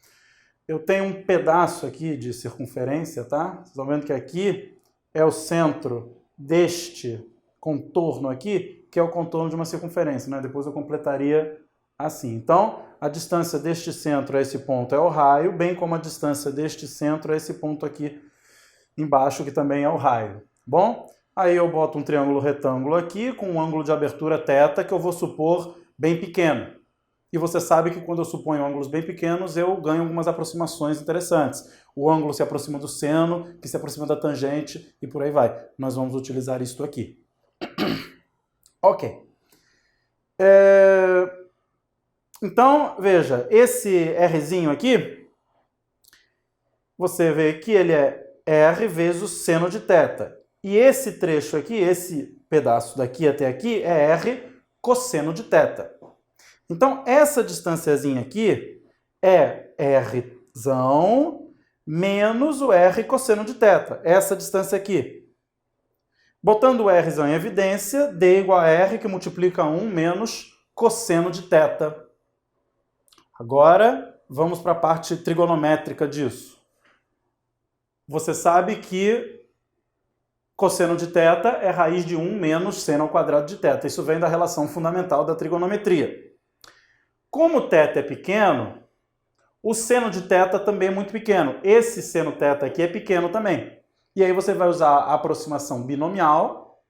Eu tenho um pedaço aqui de circunferência, tá? Vocês estão vendo que aqui é o centro deste contorno aqui, que é o contorno de uma circunferência, né? Depois eu completaria assim. Então, a distância deste centro a esse ponto é o raio, bem como a distância deste centro a esse ponto aqui embaixo, que também é o raio. Bom, aí eu boto um triângulo retângulo aqui, com um ângulo de abertura θ, que eu vou supor bem pequeno. E você sabe que quando eu suponho ângulos bem pequenos, eu ganho algumas aproximações interessantes. O ângulo se aproxima do seno, que se aproxima da tangente, e por aí vai. Nós vamos utilizar isto aqui. Ok. Então, veja, esse Rzinho aqui, você vê que ele é R vezes o seno de θ. E esse trecho aqui, esse pedaço daqui até aqui, é R cosseno de θ. Então, essa distânciazinha aqui é Rzão menos o R cosseno de θ. Essa distância aqui. Botando o Rzão em evidência, D igual a R, que multiplica 1 menos cosseno de θ. Agora, vamos para a parte trigonométrica disso. Você sabe que cosseno de θ é raiz de 1 menos seno ao quadrado de θ. Isso vem da relação fundamental da trigonometria. Como o θ é pequeno, o seno de θ também é muito pequeno. Esse seno θ aqui é pequeno também. E aí você vai usar a aproximação binomial,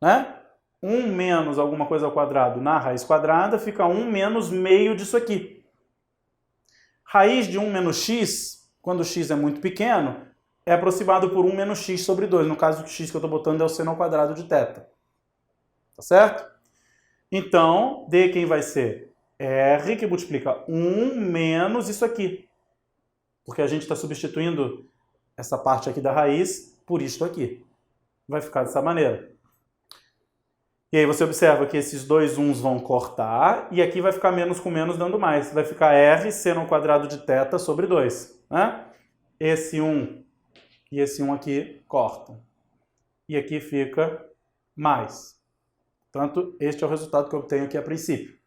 né? 1 menos alguma coisa ao quadrado na raiz quadrada fica 1 menos meio disso aqui. Raiz de 1 menos x, quando x é muito pequeno, é aproximado por 1 menos x sobre 2. No caso, o x que eu estou botando é o seno ao quadrado de θ. Tá certo? Então, D quem vai ser? R, que multiplica 1 menos isso aqui. Porque a gente está substituindo essa parte aqui da raiz por isto aqui. Vai ficar dessa maneira. E aí você observa que esses dois uns vão cortar, e aqui vai ficar menos com menos dando mais. Vai ficar R seno ao quadrado de θ sobre 2. Né? Esse 1 e esse 1 aqui cortam. E aqui fica mais. Portanto, este é o resultado que eu obtenho aqui a princípio.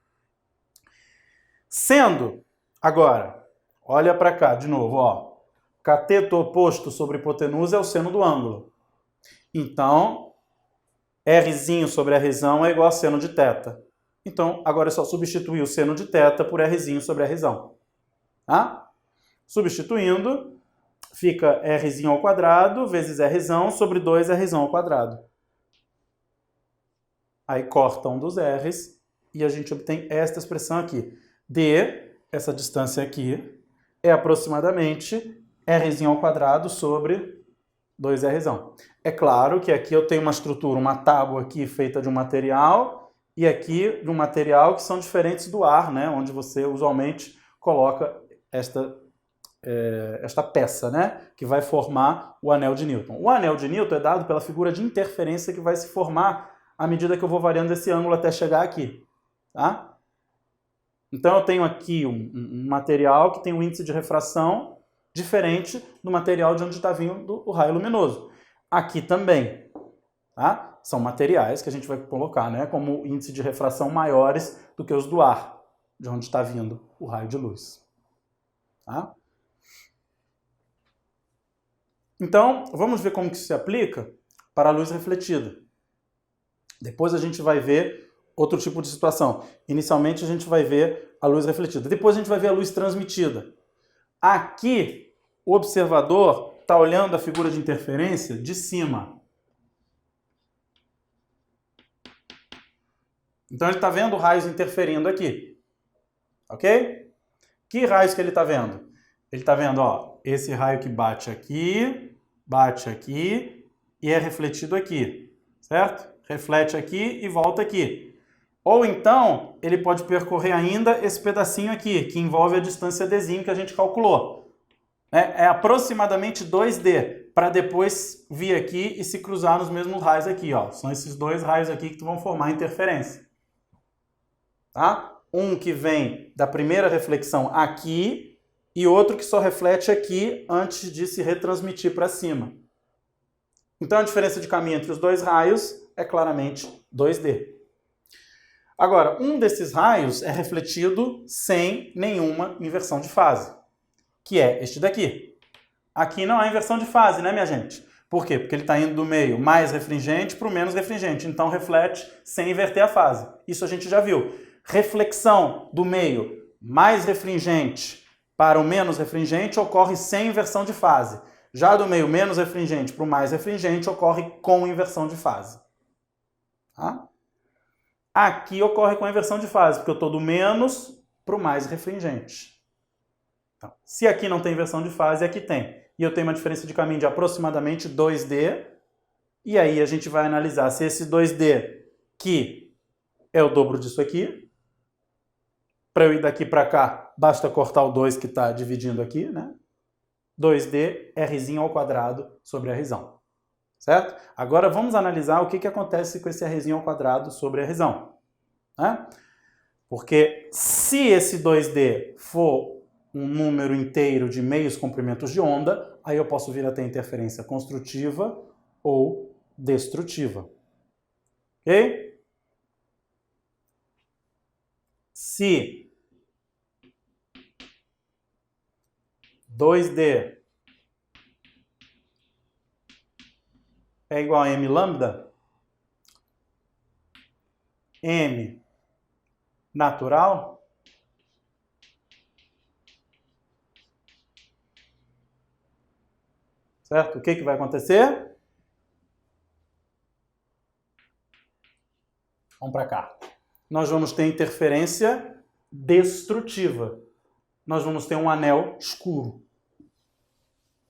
Sendo, agora, olha para cá de novo, ó. Cateto oposto sobre hipotenusa é o seno do ângulo. Então, Rzinho sobre Rzão é igual a seno de θ. Então, agora é só substituir o seno de θ por Rzinho sobre Rzão. Tá? Substituindo, fica Rzinho ao quadrado vezes Rzão sobre 2 Rzão ao quadrado. Aí corta um dos R's e a gente obtém esta expressão aqui. D, essa distância aqui, é aproximadamente Rzinho ao quadrado sobre 2Rzão. É claro que aqui eu tenho uma estrutura, uma tábua aqui feita de um material e aqui de um material que são diferentes do ar, né? Onde você usualmente coloca esta esta peça, né, que vai formar o anel de Newton. O anel de Newton é dado pela figura de interferência que vai se formar à medida que eu vou variando esse ângulo até chegar aqui. Tá? Então eu tenho aqui um material que tem um índice de refração diferente do material de onde está vindo o raio luminoso. Aqui também. Tá? São materiais que a gente vai colocar, né, como índice de refração maiores do que os do ar, de onde está vindo o raio de luz. Tá? Então, vamos ver como que isso se aplica para a luz refletida. Depois a gente vai ver outro tipo de situação. Inicialmente a gente vai ver a luz refletida. Depois a gente vai ver a luz transmitida. Aqui, o observador está olhando a figura de interferência de cima. Então ele está vendo raios interferindo aqui. Ok? Que raios que ele está vendo? Ele está vendo, ó, esse raio que bate aqui e é refletido aqui, certo? Reflete aqui e volta aqui. Ou então, ele pode percorrer ainda esse pedacinho aqui, que envolve a distância dzinho que a gente calculou. É aproximadamente 2D, para depois vir aqui e se cruzar nos mesmos raios aqui, ó. São esses dois raios aqui que vão formar a interferência. Tá? Um que vem da primeira reflexão aqui e outro que só reflete aqui antes de se retransmitir para cima. Então a diferença de caminho entre os dois raios é claramente 2D. Agora, um desses raios é refletido sem nenhuma inversão de fase, que é este daqui. Aqui não há inversão de fase, né, minha gente? Por quê? Porque ele está indo do meio mais refringente para o menos refringente, então reflete sem inverter a fase. Isso a gente já viu. Reflexão do meio mais refringente para o menos refringente ocorre sem inversão de fase. Já do meio menos refringente para o mais refringente ocorre com inversão de fase. Tá? Aqui ocorre com inversão de fase, porque eu estou do menos para o mais refringente. Então, se aqui não tem inversão de fase, aqui tem. E eu tenho uma diferença de caminho de aproximadamente 2D. E aí a gente vai analisar se esse 2D, que é o dobro disso aqui, para eu ir daqui para cá, basta cortar o 2 que está dividindo aqui, né? 2D, Rzinho ao quadrado sobre Rzão. Certo? Agora vamos analisar o que acontece com esse Rzinho ao quadrado sobre Rzão. Né? Porque se esse 2D for um número inteiro de meios comprimentos de onda, aí eu posso vir a ter interferência construtiva ou destrutiva. Ok? Se 2D é igual a m lambda, m natural, certo? O que vai acontecer? Vamos para cá. Nós vamos ter interferência destrutiva. Nós vamos ter um anel escuro.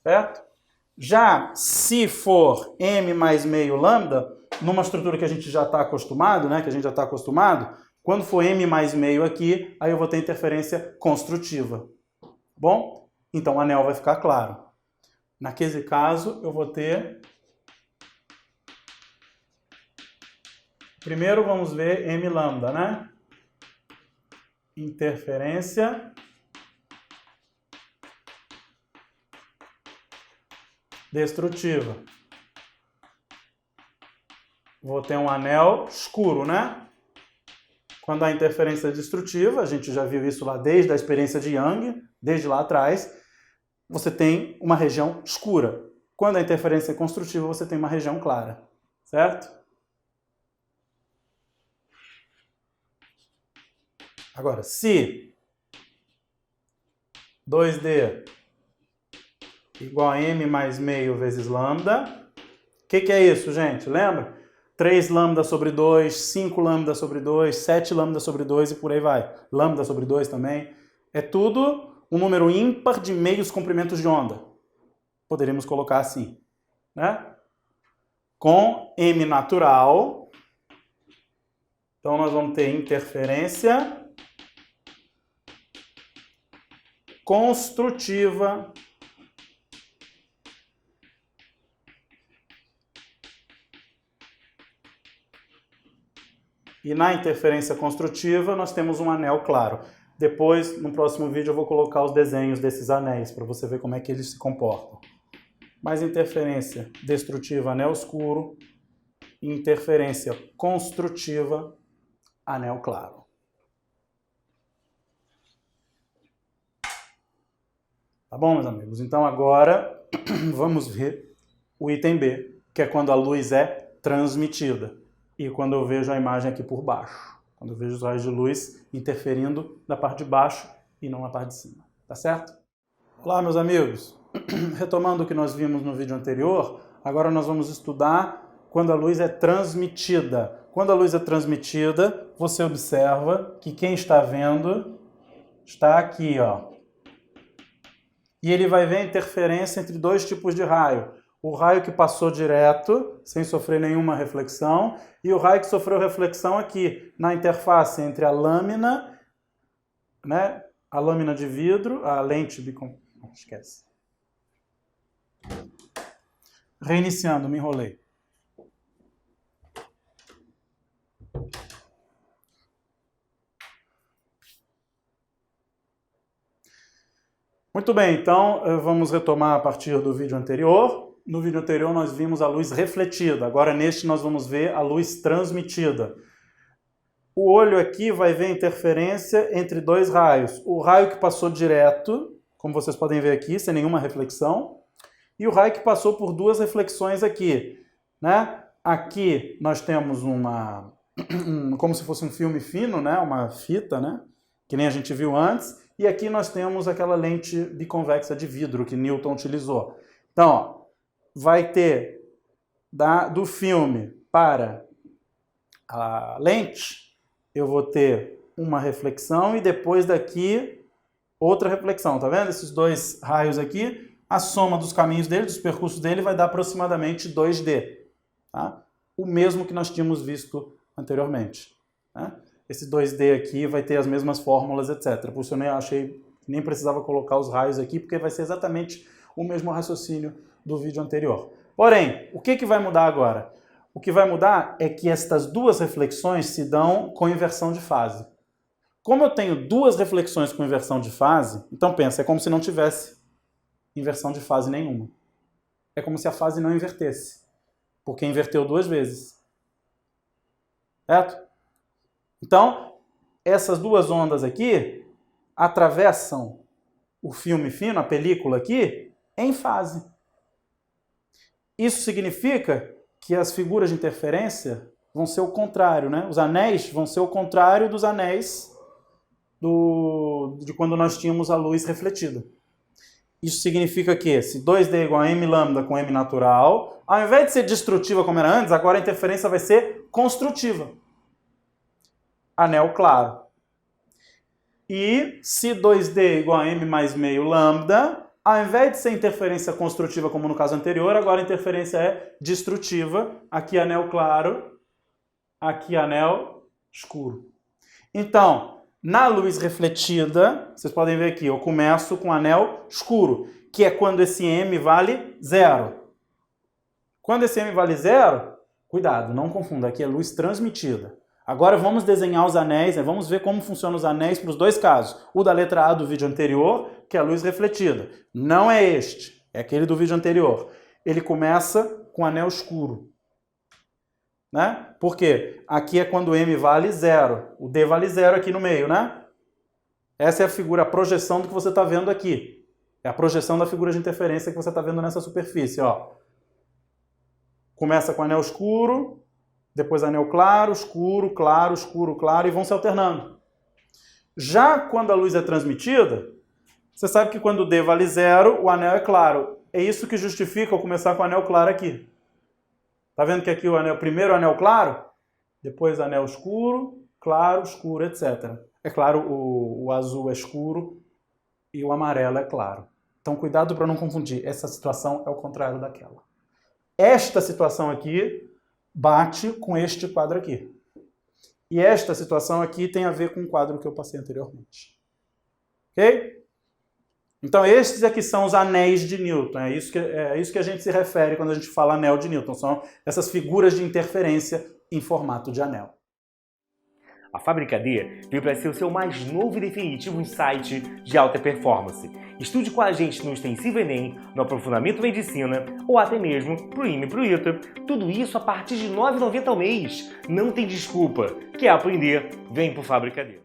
Certo? Já se for m mais meio lambda, numa estrutura que a gente já está acostumado, né? Quando for m mais meio aqui, aí eu vou ter interferência construtiva. Bom? Então o anel vai ficar claro. Naquele caso, eu vou ter... Primeiro vamos ver m lambda, né? Interferência destrutiva. Vou ter um anel escuro, né? Quando há interferência destrutiva, a gente já viu isso lá desde a experiência de Young, desde lá atrás, você tem uma região escura. Quando a interferência é construtiva, você tem uma região clara. Certo? Agora, se 2D igual a m mais meio vezes lambda, o que é isso, gente? Lembra? 3 lambda sobre 2, 5 lambda sobre 2, 7 lambda sobre 2 e por aí vai. Lambda sobre 2 também. É tudo um número ímpar de meios comprimentos de onda. Poderíamos colocar assim, né? Com m natural, então nós vamos ter interferência construtiva e na interferência construtiva nós temos um anel claro. Depois, no próximo vídeo, eu vou colocar os desenhos desses anéis para você ver como é que eles se comportam. Mas interferência destrutiva, anel escuro, interferência construtiva, anel claro. Tá bom, meus amigos? Então agora vamos ver o item B, que é quando a luz é transmitida. E quando eu vejo a imagem aqui por baixo. Quando eu vejo os raios de luz interferindo na parte de baixo e não na parte de cima. Tá certo? Olá, meus amigos. Retomando o que nós vimos no vídeo anterior, agora nós vamos estudar quando a luz é transmitida. Quando a luz é transmitida, você observa que quem está vendo está aqui, ó. E ele vai ver a interferência entre dois tipos de raio. O raio que passou direto, sem sofrer nenhuma reflexão, e o raio que sofreu reflexão aqui, na interface entre a lâmina, né, a lâmina de vidro, a lente biconvexa. Esquece. Reiniciando, me enrolei. Muito bem, então vamos retomar a partir do vídeo anterior. No vídeo anterior nós vimos a luz refletida, agora neste nós vamos ver a luz transmitida. O olho aqui vai ver a interferência entre dois raios. O raio que passou direto, como vocês podem ver aqui, sem nenhuma reflexão, e o raio que passou por duas reflexões aqui, né? Aqui nós temos como se fosse um filme fino, né? Uma fita, né? Que nem a gente viu antes, e aqui nós temos aquela lente biconvexa de vidro que Newton utilizou. Então, ó, vai ter do filme para a lente, eu vou ter uma reflexão e depois daqui outra reflexão, tá vendo? Esses dois raios aqui, a soma dos caminhos dele, dos percursos dele, vai dar aproximadamente 2D, tá? O mesmo que nós tínhamos visto anteriormente, né? Esse 2D aqui vai ter as mesmas fórmulas, etc. Por isso eu nem precisava colocar os raios aqui, porque vai ser exatamente o mesmo raciocínio do vídeo anterior. Porém, o que vai mudar agora? O que vai mudar é que estas duas reflexões se dão com inversão de fase. Como eu tenho duas reflexões com inversão de fase, então pensa, é como se não tivesse inversão de fase nenhuma. É como se a fase não invertesse, porque inverteu duas vezes. Certo? Então, essas duas ondas aqui atravessam o filme fino, a película aqui, em fase. Isso significa que as figuras de interferência vão ser o contrário, né? Os anéis vão ser o contrário dos anéis de quando nós tínhamos a luz refletida. Isso significa que se 2D é igual a m lambda com m natural, ao invés de ser destrutiva como era antes, agora a interferência vai ser construtiva. Anel claro. E se 2D é igual a m mais meio lambda, ao invés de ser interferência construtiva como no caso anterior, agora a interferência é destrutiva. Aqui anel claro, aqui anel escuro. Então, na luz refletida, vocês podem ver aqui, eu começo com anel escuro, que é quando esse m vale 0. Quando esse m vale 0, cuidado, não confunda, aqui é luz transmitida. Agora vamos desenhar os anéis, né? Vamos ver como funcionam os anéis para os dois casos. O da letra A do vídeo anterior, que é a luz refletida. Não é este, é aquele do vídeo anterior. Ele começa com anel escuro. Né? Por quê? Aqui é quando M vale 0. O D vale 0 aqui no meio, né? Essa é a figura, a projeção do que você está vendo aqui. É a projeção da figura de interferência que você está vendo nessa superfície, ó. Começa com anel escuro, depois anel claro, escuro, claro, escuro, claro, e vão se alternando. Já quando a luz é transmitida, você sabe que quando o D vale 0, o anel é claro. É isso que justifica eu começar com o anel claro aqui. Tá vendo que aqui o primeiro anel claro, depois anel escuro, claro, escuro, etc. É claro, o azul é escuro e o amarelo é claro. Então cuidado para não confundir. Essa situação é o contrário daquela. Esta situação aqui bate com este quadro aqui. E esta situação aqui tem a ver com o quadro que eu passei anteriormente. Ok? Então estes aqui são os anéis de Newton, é isso que a gente se refere quando a gente fala anel de Newton, são essas figuras de interferência em formato de anel. A Fábrica D veio para ser o seu mais novo e definitivo insight de alta performance. Estude com a gente no Extensivo Enem, no Aprofundamento Medicina ou até mesmo pro IME e pro ITA. Tudo isso a partir de R$ 9,90 ao mês. Não tem desculpa. Quer aprender? Vem pro Fábrica D.